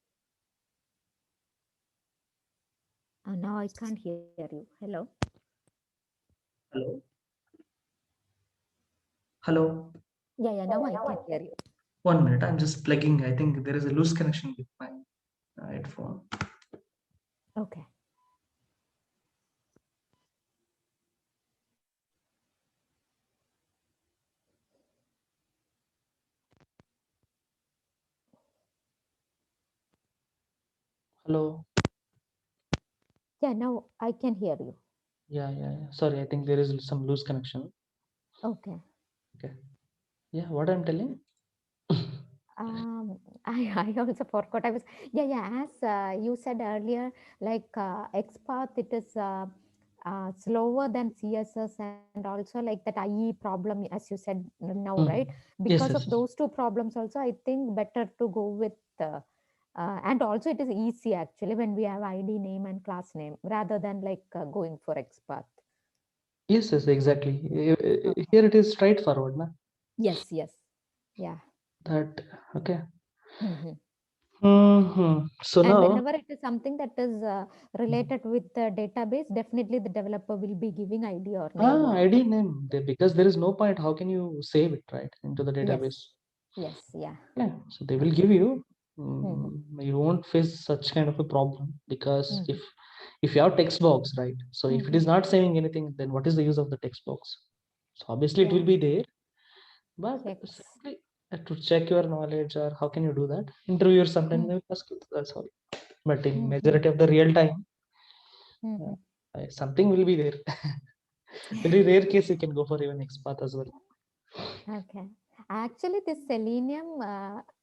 [SPEAKER 2] Now I can't hear you. Hello.
[SPEAKER 1] Hello. Hello.
[SPEAKER 2] Yeah, now I can hear you.
[SPEAKER 1] 1 minute. I'm just plugging. I think there is a loose connection with my headphone.
[SPEAKER 2] Okay.
[SPEAKER 1] Hello.
[SPEAKER 2] Yeah, now I can hear you.
[SPEAKER 1] Yeah. Sorry, I think there is some loose connection.
[SPEAKER 2] Okay.
[SPEAKER 1] Okay. Yeah, what I'm telling.
[SPEAKER 2] Um, I also forgot. Yeah. As you said earlier, like XPath, it is slower than CSS, and also like that IE problem, as you said now, right?
[SPEAKER 1] Hmm.
[SPEAKER 2] Because
[SPEAKER 1] Yes,
[SPEAKER 2] of
[SPEAKER 1] yes, yes.
[SPEAKER 2] those two problems, also, I think better to go with. And also, it is easy actually when we have ID name and class name rather than like going for XPath.
[SPEAKER 1] Yes, exactly.
[SPEAKER 2] Okay.
[SPEAKER 1] Here it is straightforward, na?
[SPEAKER 2] Yes. Yeah.
[SPEAKER 1] That okay.
[SPEAKER 2] Mhm.
[SPEAKER 1] So
[SPEAKER 2] And
[SPEAKER 1] now,
[SPEAKER 2] whenever it is something that is related with the database, definitely the developer will be giving ID or name only.
[SPEAKER 1] ID name because there is no point. How can you save it right into the
[SPEAKER 2] Yes,
[SPEAKER 1] database?
[SPEAKER 2] yeah.
[SPEAKER 1] Yeah, so they will
[SPEAKER 2] Okay.
[SPEAKER 1] give you.
[SPEAKER 2] Mm-hmm.
[SPEAKER 1] You won't face such kind of a problem because
[SPEAKER 2] Mm-hmm.
[SPEAKER 1] if you have text box, right? So if it
[SPEAKER 2] Mm-hmm.
[SPEAKER 1] is not saving anything, then what is the use of the text box? So obviously it
[SPEAKER 2] Yeah.
[SPEAKER 1] will be there, but
[SPEAKER 2] Yes.
[SPEAKER 1] simply to check your knowledge or how can you do that? Interviewers sometimes
[SPEAKER 2] Mm-hmm.
[SPEAKER 1] they will ask you. That's all. But in
[SPEAKER 2] Mm-hmm.
[SPEAKER 1] majority of the real time,
[SPEAKER 2] Mm-hmm.
[SPEAKER 1] something will be there. Very rare case you can go for even XPath as well.
[SPEAKER 2] Okay. Actually, this selenium,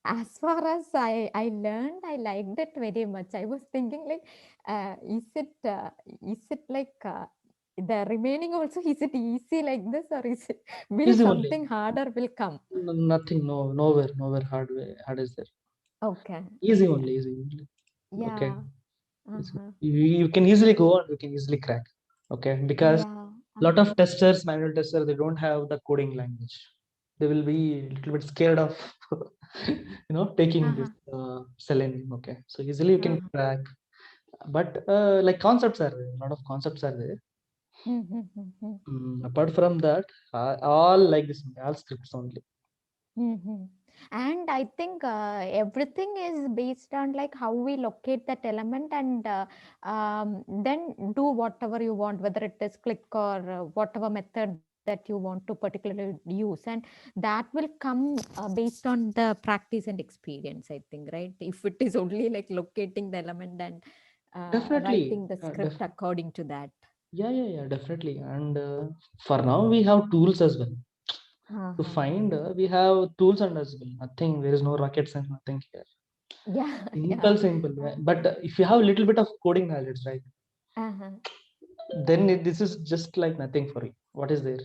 [SPEAKER 2] as far as I learned, I liked it very much. I was thinking like, is it like the remaining also? Is it easy like this, or is it will
[SPEAKER 1] Easy only.
[SPEAKER 2] something harder will come?
[SPEAKER 1] Nothing. No, nowhere hard is there.
[SPEAKER 2] Okay.
[SPEAKER 1] Easy
[SPEAKER 2] Okay.
[SPEAKER 1] only. Easy only. Okay.
[SPEAKER 2] Yeah. Uh-huh.
[SPEAKER 1] You can easily go and you can easily crack. Okay, because
[SPEAKER 2] Yeah.
[SPEAKER 1] lot
[SPEAKER 2] Uh-huh.
[SPEAKER 1] of testers, manual testers, they don't have the coding language. They will be a little bit scared of taking this
[SPEAKER 2] Uh-huh.
[SPEAKER 1] Selenium. Okay, so easily you can
[SPEAKER 2] Uh-huh.
[SPEAKER 1] crack. But like concepts are there, a lot of concepts are there.
[SPEAKER 2] Mm-hmm.
[SPEAKER 1] Apart from that, all like this, all scripts only.
[SPEAKER 2] Mm-hmm. And I think everything is based on like how we locate that element and then do whatever you want, whether it is click or whatever method that you want to particularly use. And that will come based on the practice and experience, I think, right? If it is only like locating the element and
[SPEAKER 1] Definitely,
[SPEAKER 2] writing the script according to that.
[SPEAKER 1] yeah, definitely. And for now, we have tools as well. To
[SPEAKER 2] Uh-huh.
[SPEAKER 1] find, we have tools and as well. Nothing, there is no rocket science, nothing here.
[SPEAKER 2] Yeah, yeah.
[SPEAKER 1] Simple. But if you have a little bit of coding knowledge, right,
[SPEAKER 2] Uh-huh.
[SPEAKER 1] then this is just like nothing for you. What is there?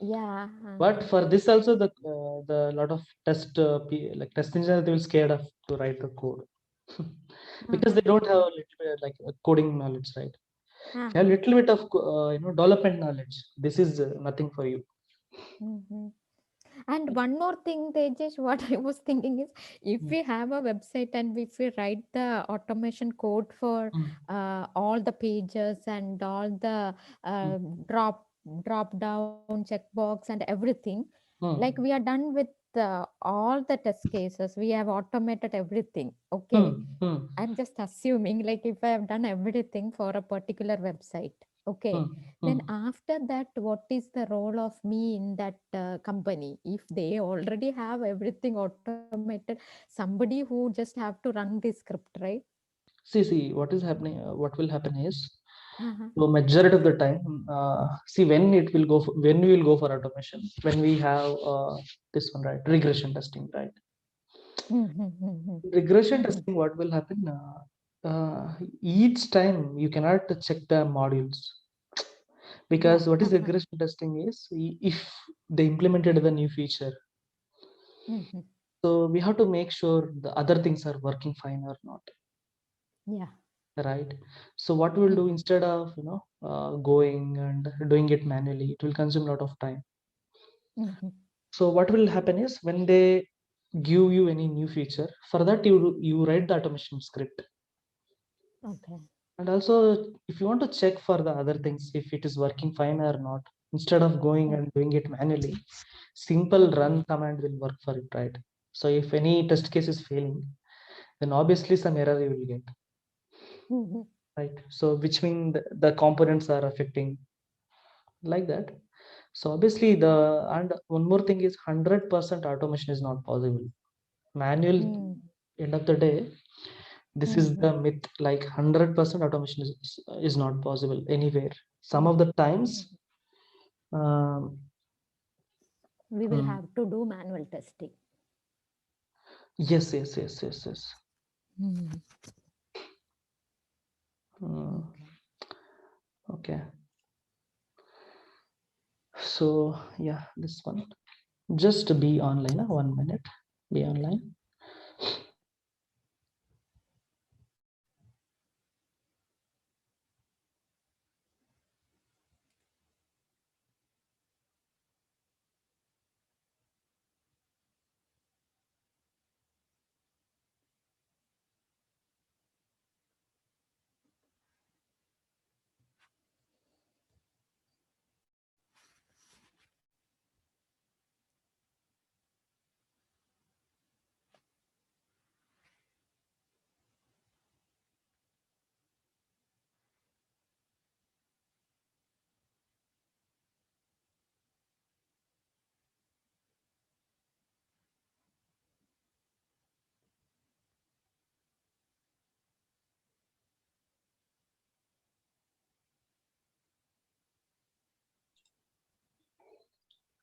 [SPEAKER 2] Yeah.
[SPEAKER 1] But
[SPEAKER 2] Uh-huh.
[SPEAKER 1] for this also, the lot of test like test engineers they will scared of to write the code. because they don't have a little bit like coding knowledge, right? If you have a little bit of development knowledge, this is nothing for you.
[SPEAKER 2] And one more thing, Tejas, what I was thinking is, if we have a website and if we write the automation code for all the pages and all the uh, drop drop down checkbox and everything, like we are done with all the test cases. We have automated everything. Okay, I'm just assuming, like, if I have done everything for a particular website, okay, then after that, what is the role of me in that company? If they already have everything automated, somebody who just have to run the script, right?
[SPEAKER 1] See, what is happening? What will happen is,
[SPEAKER 2] Uh-huh.
[SPEAKER 1] so majority of the time, see when it will go, when we will go for automation, when we have this one, right? Regression testing, right? Regression testing, what will happen? Each time you cannot check the modules, because what is regression testing is, if they implemented the new feature, so we have to make sure the other things are working fine or not.
[SPEAKER 2] Yeah.
[SPEAKER 1] Right. So what we'll do, instead of going and doing it manually, it will consume a lot of time. So what will happen is, when they give you any new feature, for that you write the automation script.
[SPEAKER 2] Okay.
[SPEAKER 1] And also, if you want to check for the other things, if it is working fine or not, instead of going and doing it manually, simple run command will work for it, right? So if any test case is failing, then obviously some error you will get, right? So which mean the components are affecting, like that. So obviously and one more thing is, 100% automation is not possible. Manual, end of the day, this is the myth, like 100% automation is not possible anywhere. Some of the times, um,
[SPEAKER 2] We will have to do manual testing.
[SPEAKER 1] yes. Okay. So yeah, this one, just be online, 1 minute, be online.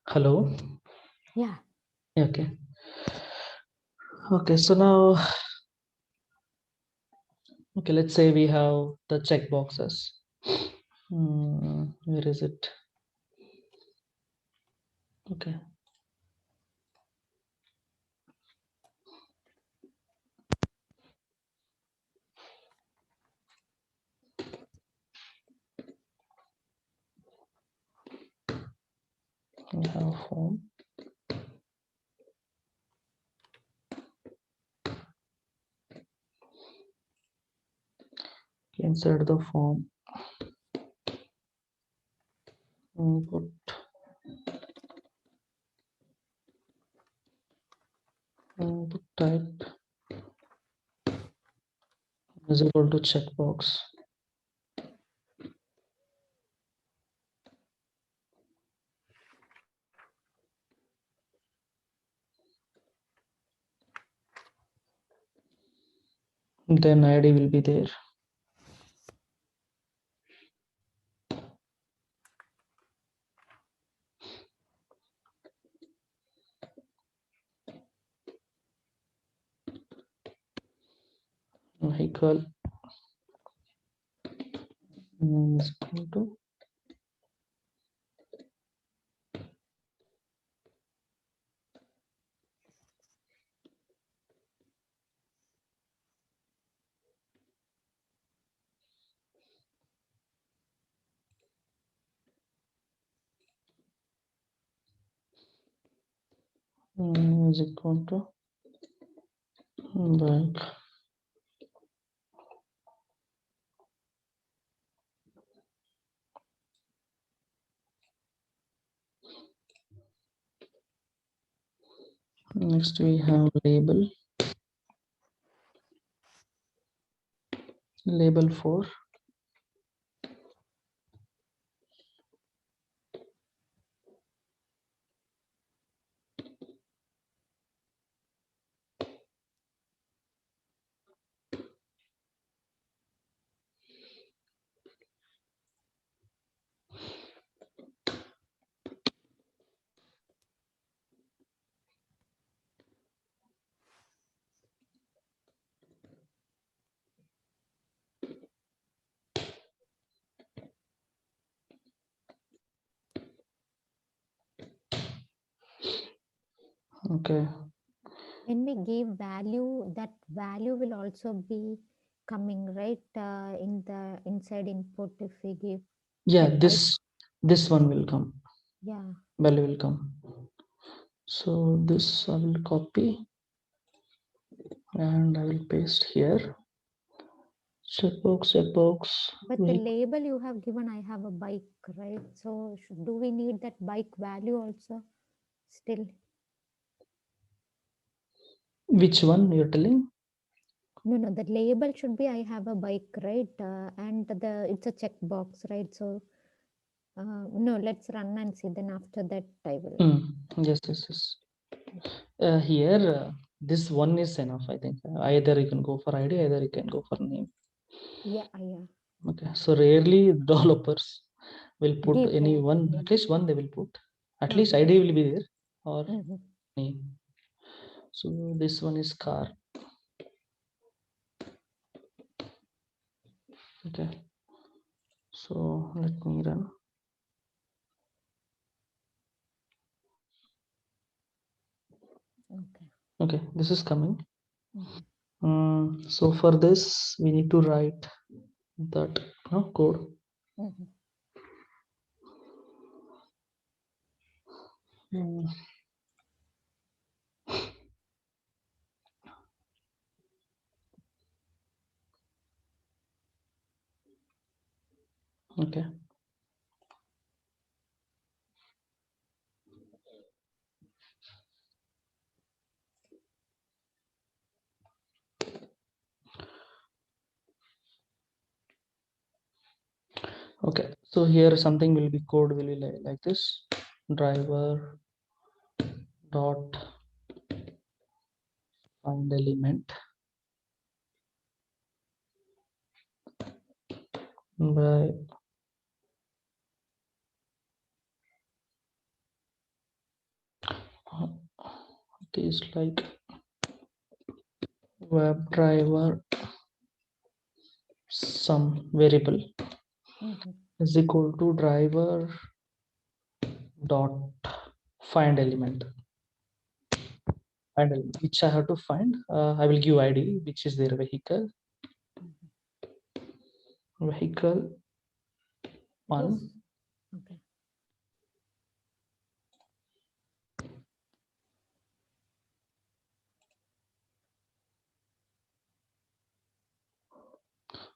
[SPEAKER 1] Hello.
[SPEAKER 2] Yeah.
[SPEAKER 1] Okay. Okay, so now, okay, let's say we have the check boxes. Where is it? Okay. We have form. Insert the form. Input. Input type is equal to checkbox. Then ID will be there. Vehicle is equal to is equal to bike. Next we have label 4. Okay.
[SPEAKER 2] When we give value, that value will also be coming, right? In the inside input, if we give
[SPEAKER 1] Yeah,
[SPEAKER 2] like bike,
[SPEAKER 1] this one will come.
[SPEAKER 2] yeah.
[SPEAKER 1] Value will come. So this I will copy and I will paste here. Checkbox.
[SPEAKER 2] But the label you have given, I have a bike, right? So do we need that bike value also still?
[SPEAKER 1] Which one you're telling?
[SPEAKER 2] No, the label should be I have a bike, right? And it's a checkbox, right? So no, let's run and see. Then after that, I will.
[SPEAKER 1] Yes. Here, this one is enough, I think. Either you can go for ID, either you can go for name.
[SPEAKER 2] Yeah.
[SPEAKER 1] Okay, so rarely developers will put
[SPEAKER 2] Give
[SPEAKER 1] any
[SPEAKER 2] both.
[SPEAKER 1] one, at least one they will put. At least
[SPEAKER 2] Okay.
[SPEAKER 1] ID will be there or
[SPEAKER 2] Mhm.
[SPEAKER 1] name. So this one is car. Okay, so let me run. Okay, this is coming. So for this we need to write that code. Okay. Okay, so here something will be code will be like this. Driver dot find element by it is like web driver some variable is equal to driver dot find element which I have to find. I will give ID, which is their vehicle one.
[SPEAKER 2] Okay.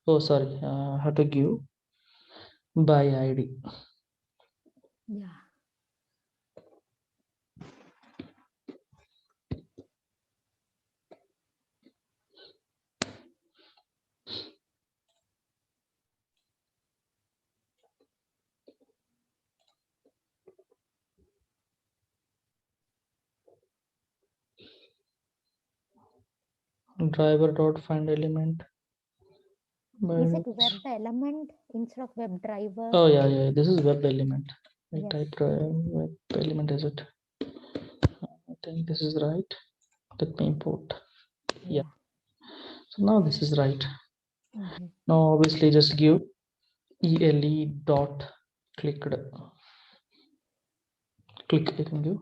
[SPEAKER 1] Oh, sorry, I have to give by ID.
[SPEAKER 2] Yeah.
[SPEAKER 1] Driver dot find element.
[SPEAKER 2] Is it web element instead of web driver?
[SPEAKER 1] Oh yeah, this is web element. I
[SPEAKER 2] Yes.
[SPEAKER 1] typed web element. Is it? I think this is right. Let me import. Yeah. So now this is right. Now obviously just give ele dot clicked. Click. I can give.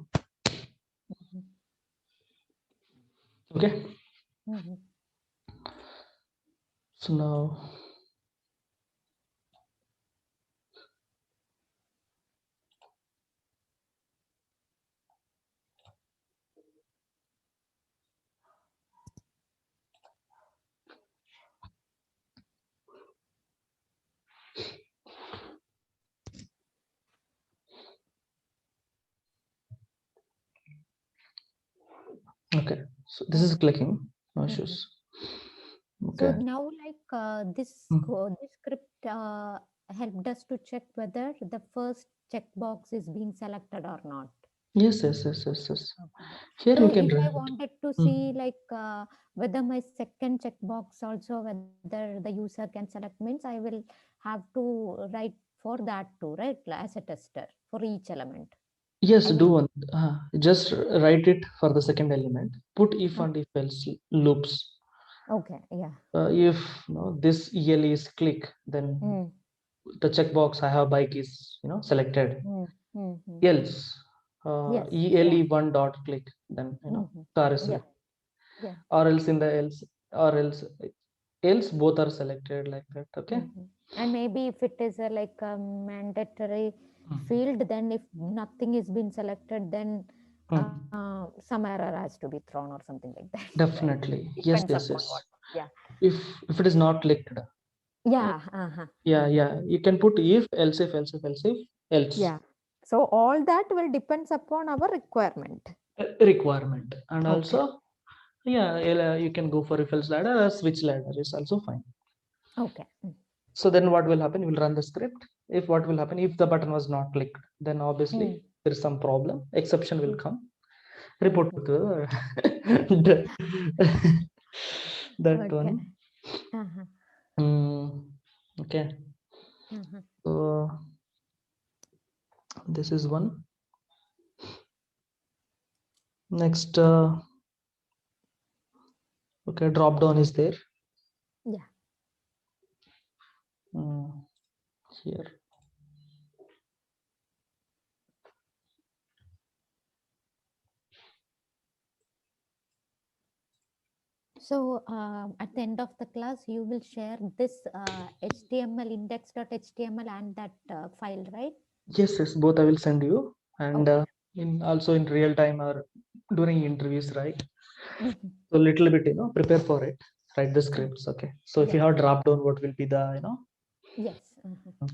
[SPEAKER 1] Okay. So now So this is clicking, no
[SPEAKER 2] Mhm.
[SPEAKER 1] issues.
[SPEAKER 2] So
[SPEAKER 1] Okay.
[SPEAKER 2] now, like this this script helped us to check whether the first checkbox is being selected or not.
[SPEAKER 1] Yes, yes, yes, yes, yes.
[SPEAKER 2] Okay.
[SPEAKER 1] Here
[SPEAKER 2] So
[SPEAKER 1] you can
[SPEAKER 2] if I
[SPEAKER 1] run it.
[SPEAKER 2] wanted to see like whether my second checkbox also whether the user can select, means I will have to write for that too, right? As a tester for each element.
[SPEAKER 1] Yes,
[SPEAKER 2] I
[SPEAKER 1] do
[SPEAKER 2] need.
[SPEAKER 1] one. Just write it for the second element. Put if and if else loops.
[SPEAKER 2] Okay. Yeah.
[SPEAKER 1] If this EL is click, then
[SPEAKER 2] Mm.
[SPEAKER 1] the checkbox I have bike is selected.
[SPEAKER 2] Mm. Mm.
[SPEAKER 1] Else,
[SPEAKER 2] Yes. Yeah.
[SPEAKER 1] ELE1 dot click, then car is
[SPEAKER 2] Yeah.
[SPEAKER 1] selected.
[SPEAKER 2] Yeah.
[SPEAKER 1] Or else in the else both are selected like that. Okay.
[SPEAKER 2] And maybe if it is a like a mandatory field, then if nothing is been selected, then some error has to be thrown or something like that, right?
[SPEAKER 1] Definitely. Yes,
[SPEAKER 2] Depends
[SPEAKER 1] yes,
[SPEAKER 2] upon
[SPEAKER 1] yes.
[SPEAKER 2] what. Yeah.
[SPEAKER 1] If it is not clicked,
[SPEAKER 2] Yeah.
[SPEAKER 1] yeah, you can put if, else if, else if, else if, else.
[SPEAKER 2] Yeah. So all that will depends upon our requirement.
[SPEAKER 1] Requirement. And
[SPEAKER 2] Okay.
[SPEAKER 1] also, yeah, you can go for if else ladder or switch ladder is also fine.
[SPEAKER 2] Okay.
[SPEAKER 1] So then what will happen? You will run the script. If what will happen, if the button was not clicked, then obviously there is some problem. Exception will come. Report to the that
[SPEAKER 2] Okay.
[SPEAKER 1] one. Okay. So this is one. Next, okay, drop down is there.
[SPEAKER 2] Yeah.
[SPEAKER 1] Here.
[SPEAKER 2] So at the end of the class, you will share this HTML index.html and that file, right?
[SPEAKER 1] Yes, yes, both I will send you, and
[SPEAKER 2] Okay.
[SPEAKER 1] in also in real time or during interviews, right?
[SPEAKER 2] Mhm.
[SPEAKER 1] So little bit, prepare for it. Write the scripts, okay? So if you
[SPEAKER 2] Yeah.
[SPEAKER 1] have drop down, what will be the,
[SPEAKER 2] Yes.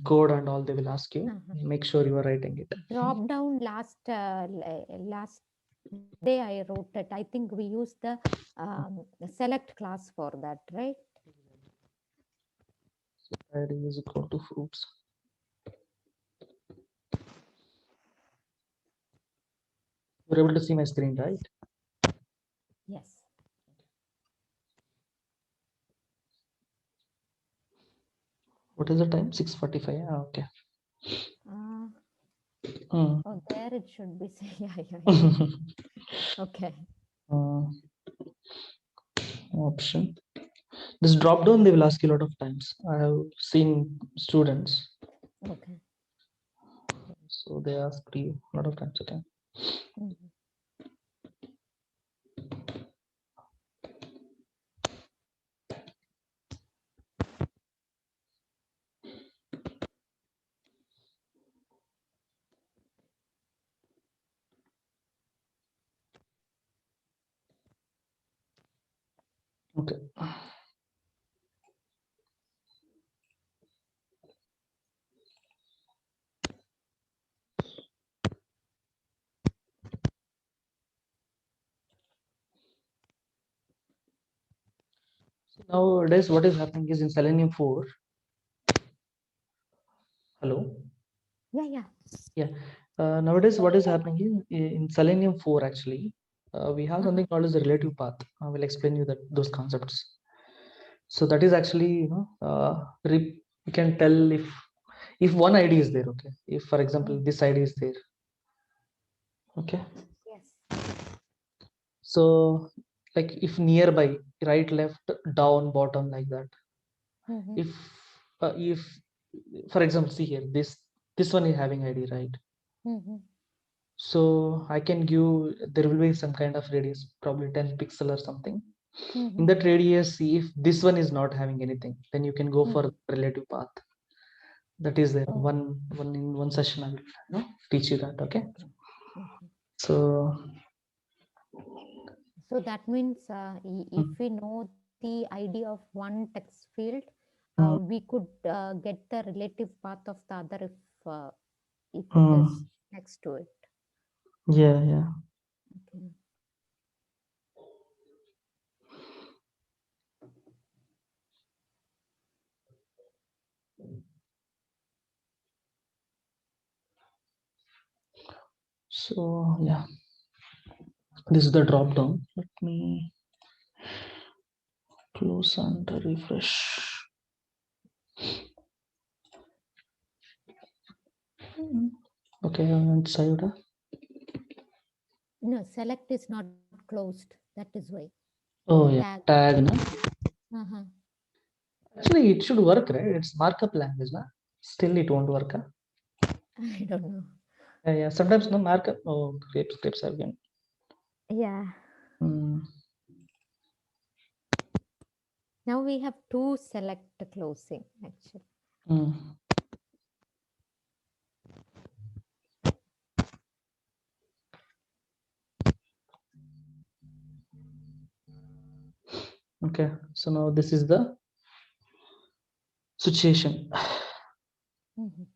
[SPEAKER 1] code and all they will ask you. Make sure you are writing it.
[SPEAKER 2] Drop down last day I wrote it. I think we used the select class for that, right?
[SPEAKER 1] ID is equal to fruits. You're able to see my screen, right?
[SPEAKER 2] Yes.
[SPEAKER 1] What is the time? 6:45. Okay.
[SPEAKER 2] Oh, there it should be. Yeah. Okay.
[SPEAKER 1] Option. This drop down, they will ask you a lot of times. I have seen students.
[SPEAKER 2] Okay.
[SPEAKER 1] So they ask you a lot of times. Okay. Okay. So nowadays, what is happening is in Selenium 4. Hello.
[SPEAKER 2] Yeah.
[SPEAKER 1] Yeah. Nowadays, what is happening is in Selenium 4 actually, we have something called as the relative path. I will explain you those concepts. So that is actually, you can tell if one ID is there. Okay. If, for example, this ID is there. Okay.
[SPEAKER 2] Yes.
[SPEAKER 1] So like if nearby, right, left, down, bottom, like that. If for example, see here, this one is having ID, right? So I can give, there will be some kind of radius, probably 10 pixel or something. In that radius, if this one is not having anything, then you can go for relative path. That is there. One in one session I will teach you that. Okay. So
[SPEAKER 2] that means if we know the ID of one text field, we could get the relative path of the other if it is next to it.
[SPEAKER 1] yeah.
[SPEAKER 2] Okay.
[SPEAKER 1] So yeah, this is the drop down. Let me close and refresh. Okay, and saved.
[SPEAKER 2] No, select is not closed. That is why.
[SPEAKER 1] Oh yeah, tag. Na?
[SPEAKER 2] Uh-huh.
[SPEAKER 1] Actually, it should work, right? It's markup language, na? Still, it won't work. Huh?
[SPEAKER 2] I don't know.
[SPEAKER 1] Yeah, sometimes no markup. Oh, grapes again.
[SPEAKER 2] Yeah.
[SPEAKER 1] Mm.
[SPEAKER 2] Now we have to select the closing actually.
[SPEAKER 1] Mm. Okay, so now this is the situation.
[SPEAKER 2] Mhm.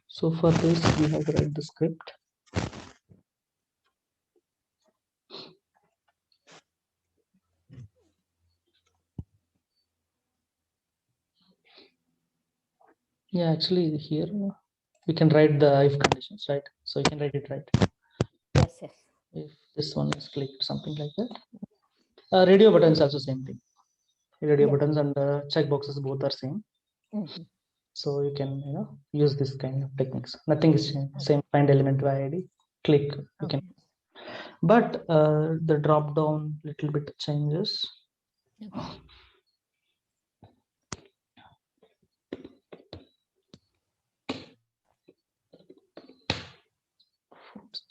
[SPEAKER 1] So for this, we have to write the script. Yeah, actually here we can write the if conditions, right? So you can write it right.
[SPEAKER 2] Yes, yes.
[SPEAKER 1] If this one is clicked, something like that. Radio buttons also same thing. Radio
[SPEAKER 2] Yeah.
[SPEAKER 1] buttons and check boxes both are same.
[SPEAKER 2] Mhm.
[SPEAKER 1] So you can use this kind of techniques. Nothing is changed.
[SPEAKER 2] Okay.
[SPEAKER 1] Same find element by ID. Click. You can.
[SPEAKER 2] Okay.
[SPEAKER 1] But the drop down little bit changes.
[SPEAKER 2] Okay.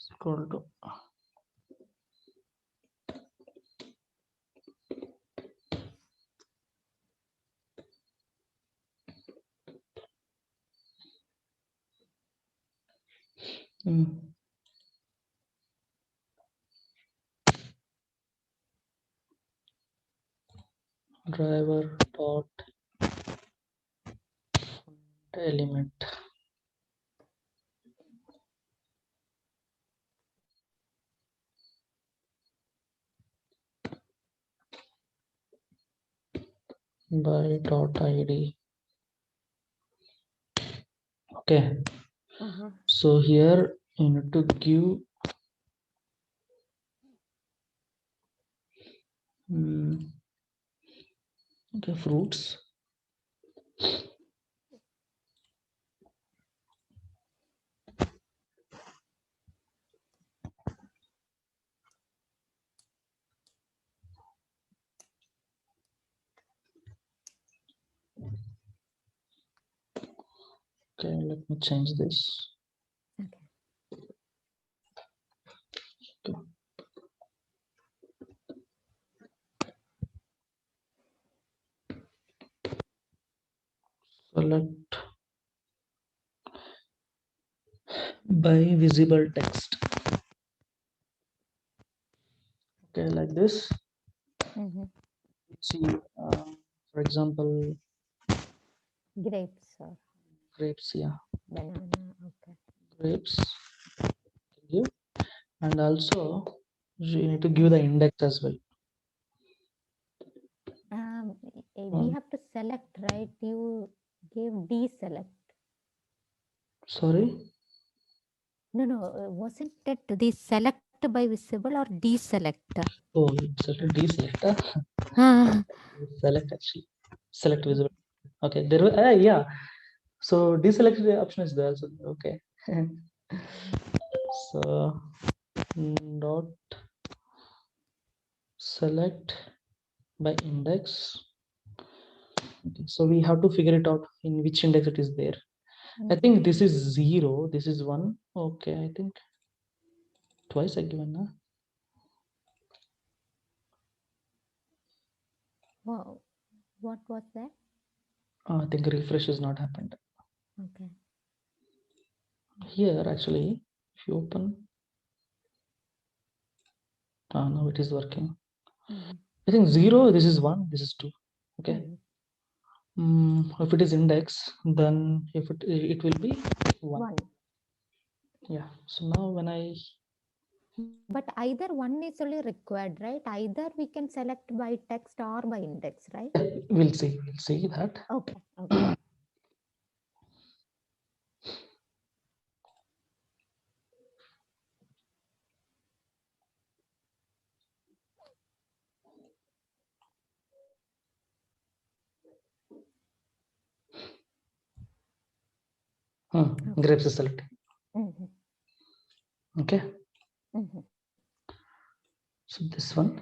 [SPEAKER 1] Scroll to. Driver dot element. By dot id. Okay,
[SPEAKER 2] Uh-huh.
[SPEAKER 1] so here you need to give okay, fruits. Okay, let me change this.
[SPEAKER 2] Okay.
[SPEAKER 1] Select by visible text. Okay, like this.
[SPEAKER 2] Mhm.
[SPEAKER 1] See, for example,
[SPEAKER 2] Grapes or
[SPEAKER 1] grapes. Yeah,
[SPEAKER 2] banana. Okay.
[SPEAKER 1] grapes. Give, and also you need to give the index as well.
[SPEAKER 2] We have to select, right? You gave deselect.
[SPEAKER 1] Sorry.
[SPEAKER 2] No, wasn't it the select by visible or deselect?
[SPEAKER 1] Oh, select deselect.
[SPEAKER 2] Ah,
[SPEAKER 1] Select actually. Select visible. Okay, there. Yeah. So deselect option is there. So okay. So dot select by index. Okay, so we have to figure it out in which index it is there. I think this is 0. This is 1. Okay, I think twice I given. Huh?
[SPEAKER 2] wow. What was that?
[SPEAKER 1] I think refresh is not happened.
[SPEAKER 2] Okay.
[SPEAKER 1] Here actually, if you open, now it is working. I think 0, this is 1, this is 2. Okay. If it is index, then if it will be 1. Yeah. So now when I
[SPEAKER 2] But either one is only required, right? Either we can select by text or by index, right?
[SPEAKER 1] we'll see that.
[SPEAKER 2] Okay. Okay.
[SPEAKER 1] Grapes is selected. Okay. So this one.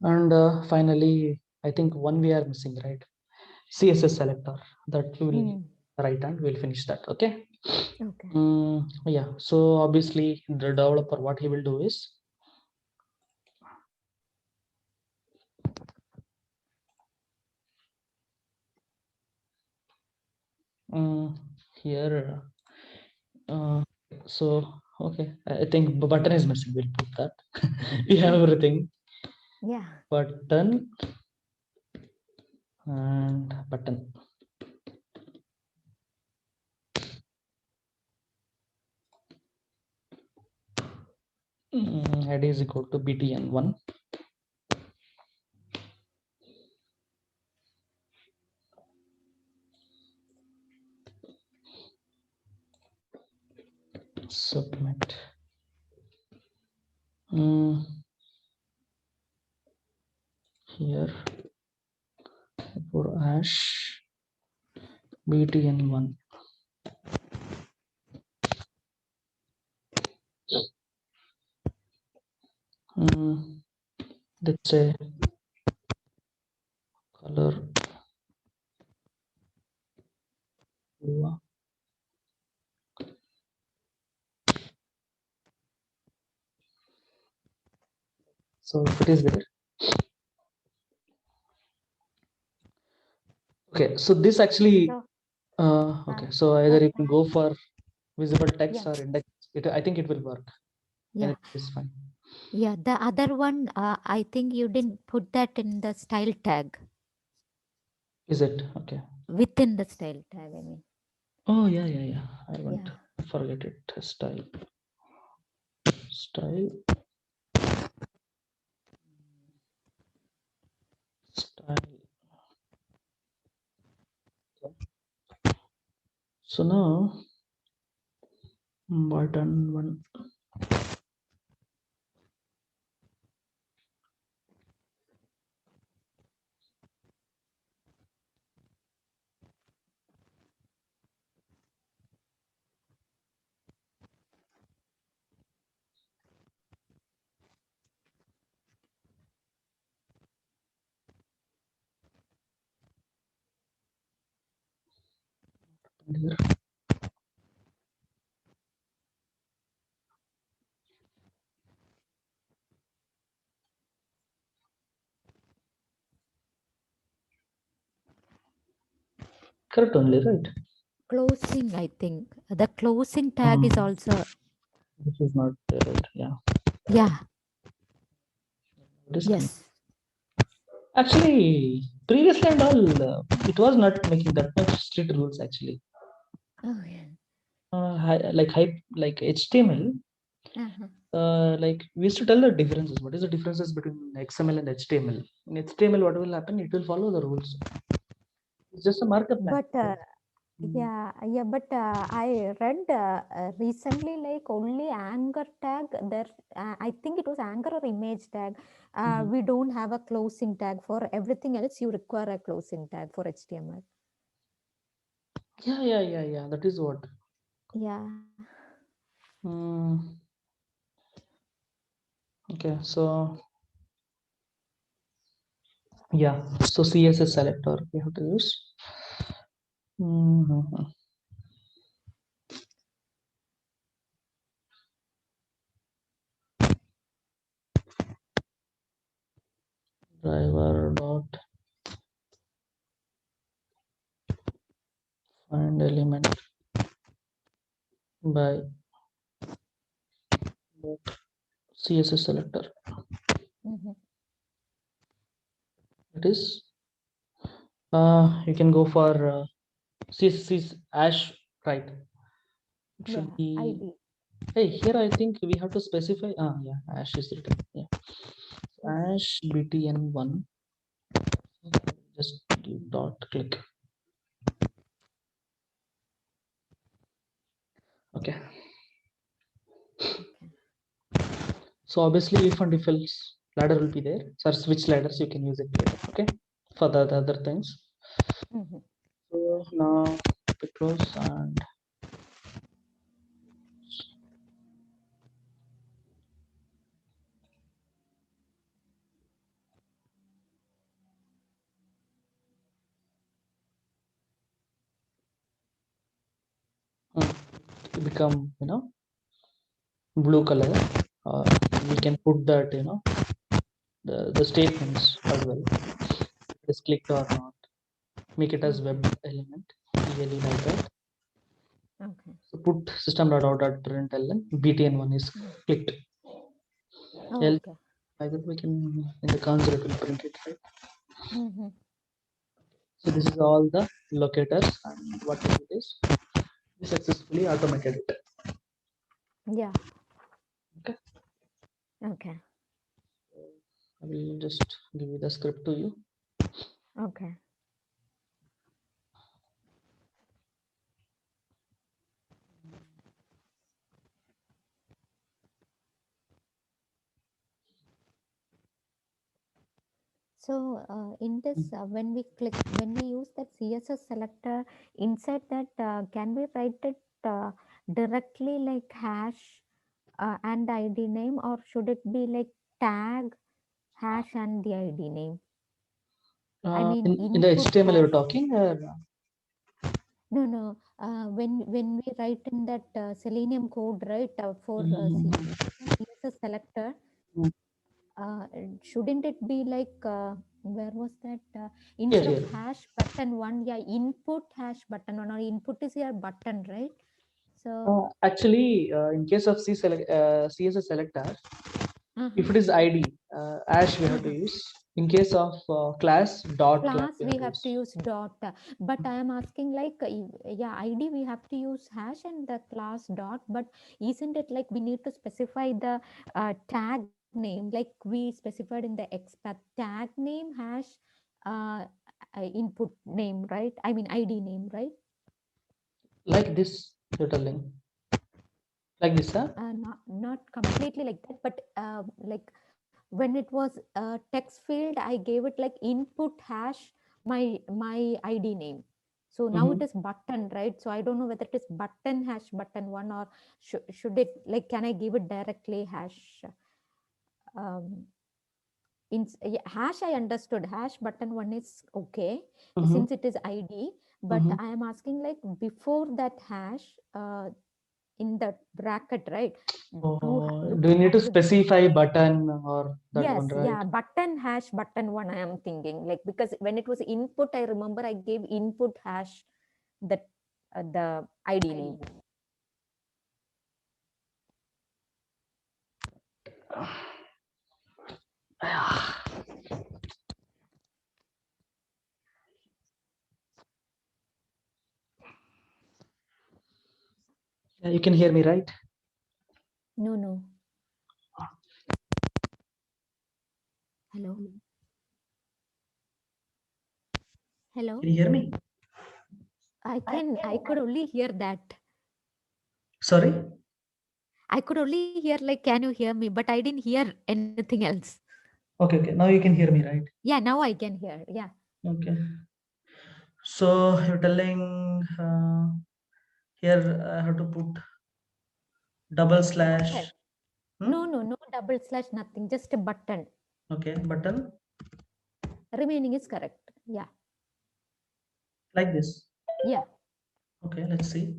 [SPEAKER 1] And finally, I think one we are missing, right? CSS selector. That we will write and we'll finish that. Okay.
[SPEAKER 2] Okay.
[SPEAKER 1] Yeah. So obviously, the developer, what he will do is here. So okay, I think button is missing. We'll put that. We have everything.
[SPEAKER 2] Yeah.
[SPEAKER 1] Button and button. ID is equal to btn1. Submit. Here for hash btn1. Let's say color blue. So if it is there. Okay, so this actually okay, so either you can go for visible text or index. I think it will work.
[SPEAKER 2] Yeah,
[SPEAKER 1] it's fine.
[SPEAKER 2] Yeah, the other one, I think you didn't put that in the style tag.
[SPEAKER 1] Is it okay?
[SPEAKER 2] Within the style tag, I mean.
[SPEAKER 1] Oh yeah. I won't forget it. Style. Style. So now button one. Here. Correct only, right?
[SPEAKER 2] Closing, I think. The closing tag is also.
[SPEAKER 1] This is not right. Yeah.
[SPEAKER 2] Yeah.
[SPEAKER 1] Yes. Actually, previously and all, it was not making that much strict rules actually.
[SPEAKER 2] Oh yeah.
[SPEAKER 1] Like HTML. Like we used to tell the differences. What is the differences between XML and HTML? In HTML, what will happen? It will follow the rules. It's just a markup language.
[SPEAKER 2] But but I read recently, like only anchor tag there. I think it was anchor or image tag. We don't have a closing tag. For everything else, you require a closing tag for HTML.
[SPEAKER 1] Yeah. That is what.
[SPEAKER 2] Yeah.
[SPEAKER 1] Okay, so yeah, so CSS selector we have to use. Driver dot find element by CSS selector. It is you can go for CSS hash, right? It should be
[SPEAKER 2] ID.
[SPEAKER 1] Hey, here I think we have to specify. Yeah, hash is written. Yeah, hash btn1. Just dot click. Okay. So obviously, if and if else ladder will be there. So switch ladders, you can use it later. Okay, for the other things. So now Picross and become blue color. We can put that the statements as well. It is clicked or not. Make it as web element. Really like that.
[SPEAKER 2] Okay.
[SPEAKER 1] So put system.out.println btn1 is clicked.
[SPEAKER 2] Oh, okay.
[SPEAKER 1] Either we can in the console it will print it, right?
[SPEAKER 2] Mm-hmm.
[SPEAKER 1] So this is all the locators and what it is. We successfully automated it.
[SPEAKER 2] Yeah.
[SPEAKER 1] Okay.
[SPEAKER 2] Okay.
[SPEAKER 1] I will just give you the script to you.
[SPEAKER 2] Okay. So in this, when we use that CSS selector inside that, can we write it directly like hash and the ID name, or should it be like tag hash and the ID name? I mean
[SPEAKER 1] In the
[SPEAKER 2] input
[SPEAKER 1] HTML you're
[SPEAKER 2] hash.
[SPEAKER 1] talking,
[SPEAKER 2] No, no. When we write in that Selenium code, right, for CSS selector,
[SPEAKER 1] mm,
[SPEAKER 2] uh, shouldn't it be like where was that
[SPEAKER 1] here,
[SPEAKER 2] instead of
[SPEAKER 1] here.
[SPEAKER 2] hash button one, yeah, input hash button one, or input is your button, right? So
[SPEAKER 1] Actually, in case of CSS selector,
[SPEAKER 2] uh-huh,
[SPEAKER 1] if it is ID, hash we have to
[SPEAKER 2] uh-huh.
[SPEAKER 1] use. In case of class, dot class
[SPEAKER 2] Class
[SPEAKER 1] we
[SPEAKER 2] we
[SPEAKER 1] have to
[SPEAKER 2] have to
[SPEAKER 1] use.
[SPEAKER 2] use dot, but I am asking like yeah, ID we have to use hash and the class dot, but isn't it like we need to specify the tag name, like we specified in the expat tag name hash uh, input name, right? I mean ID name, right?
[SPEAKER 1] Like this, you're telling. Like this, huh?
[SPEAKER 2] Not completely like that, but like when it was text field, I gave it like input hash my ID name. So now it
[SPEAKER 1] Mm-hmm.
[SPEAKER 2] is button, right? So I don't know whether it is button hash button one, or should it, like, can I give it directly hash? Um, Hash I understood, hash button one is okay
[SPEAKER 1] Mm-hmm.
[SPEAKER 2] since it is ID, but
[SPEAKER 1] Mm-hmm.
[SPEAKER 2] I am asking like before that hash in the bracket, right?
[SPEAKER 1] Do you need to
[SPEAKER 2] Have to
[SPEAKER 1] specify button or that
[SPEAKER 2] Yes,
[SPEAKER 1] one, right?
[SPEAKER 2] yeah, button hash button one I am thinking, like, because when it was input, I remember I gave input hash that the ID name.
[SPEAKER 1] Yeah, you can hear me, right?
[SPEAKER 2] No, no. Hello, hello.
[SPEAKER 1] Can you hear me?
[SPEAKER 2] I could only hear that.
[SPEAKER 1] Sorry?
[SPEAKER 2] I could only hear like, can you hear me? But I didn't hear anything else.
[SPEAKER 1] Okay, okay. Now you can hear me, right?
[SPEAKER 2] Yeah, now I can hear. Yeah.
[SPEAKER 1] Okay. So you're telling here I have to put double slash.
[SPEAKER 2] Button.
[SPEAKER 1] Hmm?
[SPEAKER 2] No, no, no double slash, nothing. Just a button.
[SPEAKER 1] Okay, button
[SPEAKER 2] Remaining is correct. Yeah.
[SPEAKER 1] like this.
[SPEAKER 2] Yeah.
[SPEAKER 1] Okay, let's see.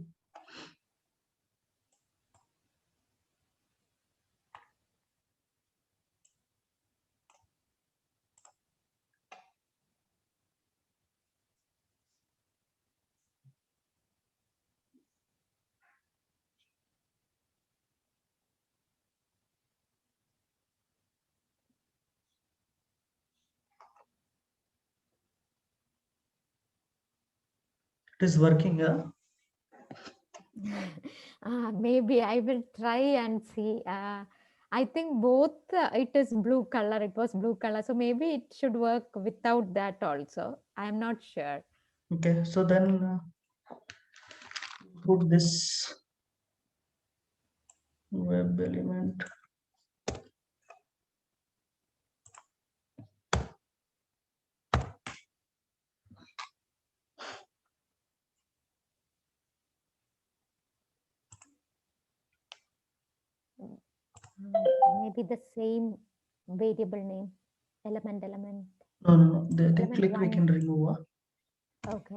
[SPEAKER 1] It is working, huh?
[SPEAKER 2] Maybe I will try and see. I think both it is blue color. It was blue color, so maybe it should work without that also. I am not sure.
[SPEAKER 1] Okay, so then put this web element.
[SPEAKER 2] Maybe the same variable name, element.
[SPEAKER 1] No. The
[SPEAKER 2] Element
[SPEAKER 1] click we can
[SPEAKER 2] one.
[SPEAKER 1] remove.
[SPEAKER 2] Okay.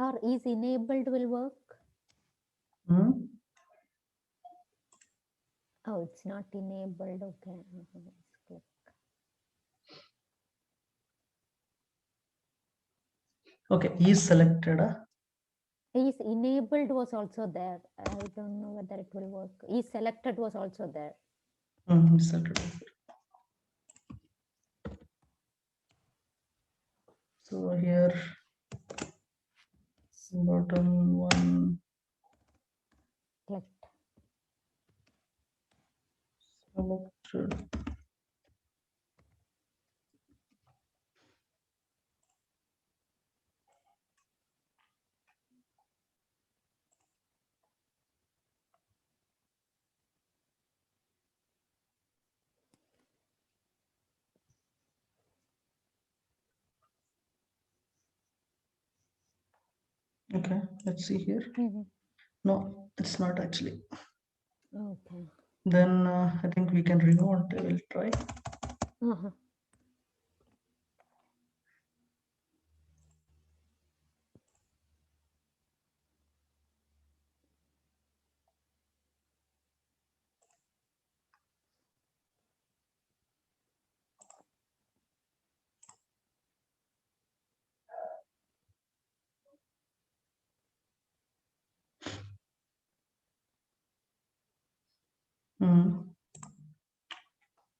[SPEAKER 2] Or is enabled will work? Oh, it's not enabled. Okay. Let's click.
[SPEAKER 1] Okay, is selected.
[SPEAKER 2] Is enabled was also there. I don't know whether it will work. Is selected was also there.
[SPEAKER 1] Selected. So here, bottom one.
[SPEAKER 2] Clicked.
[SPEAKER 1] Selected. Okay, let's see here. No, it's not actually.
[SPEAKER 2] Okay.
[SPEAKER 1] Then I think we can remove and we'll try.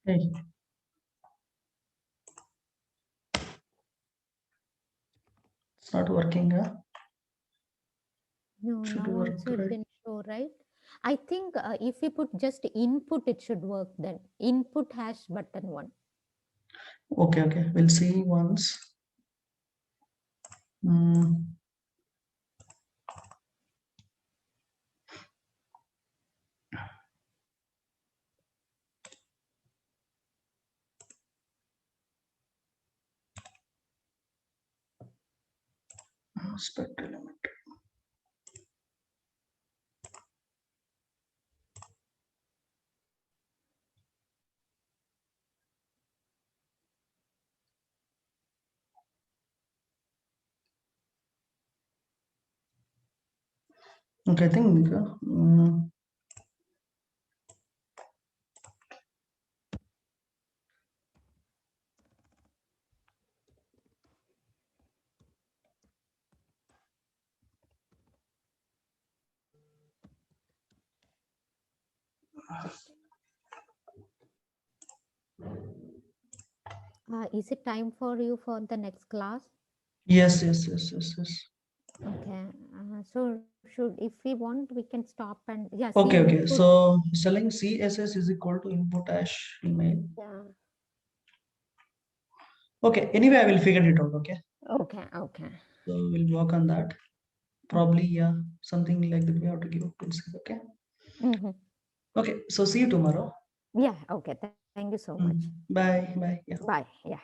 [SPEAKER 1] Hey. It's not working.
[SPEAKER 2] No,
[SPEAKER 1] Should
[SPEAKER 2] now
[SPEAKER 1] work,
[SPEAKER 2] also it
[SPEAKER 1] right?
[SPEAKER 2] didn't show, right? I think if you put just input, it should work then. Input hash button one.
[SPEAKER 1] Okay. We'll see once. Spec element. Okay, I think
[SPEAKER 2] Is it time for you for the next class?
[SPEAKER 1] yes.
[SPEAKER 2] Okay. So should, if we want, we can stop and yeah. See
[SPEAKER 1] Okay.
[SPEAKER 2] input.
[SPEAKER 1] So selling CSS is equal to input hash email.
[SPEAKER 2] Yeah.
[SPEAKER 1] Okay. Anyway, I will figure it out. Okay.
[SPEAKER 2] Okay.
[SPEAKER 1] So we'll work on that. Probably, yeah, something like that we have to give a principle. Okay. Okay. So see you tomorrow.
[SPEAKER 2] Yeah. Okay. Thank you so much.
[SPEAKER 1] Bye. Yeah.
[SPEAKER 2] Bye. Yeah.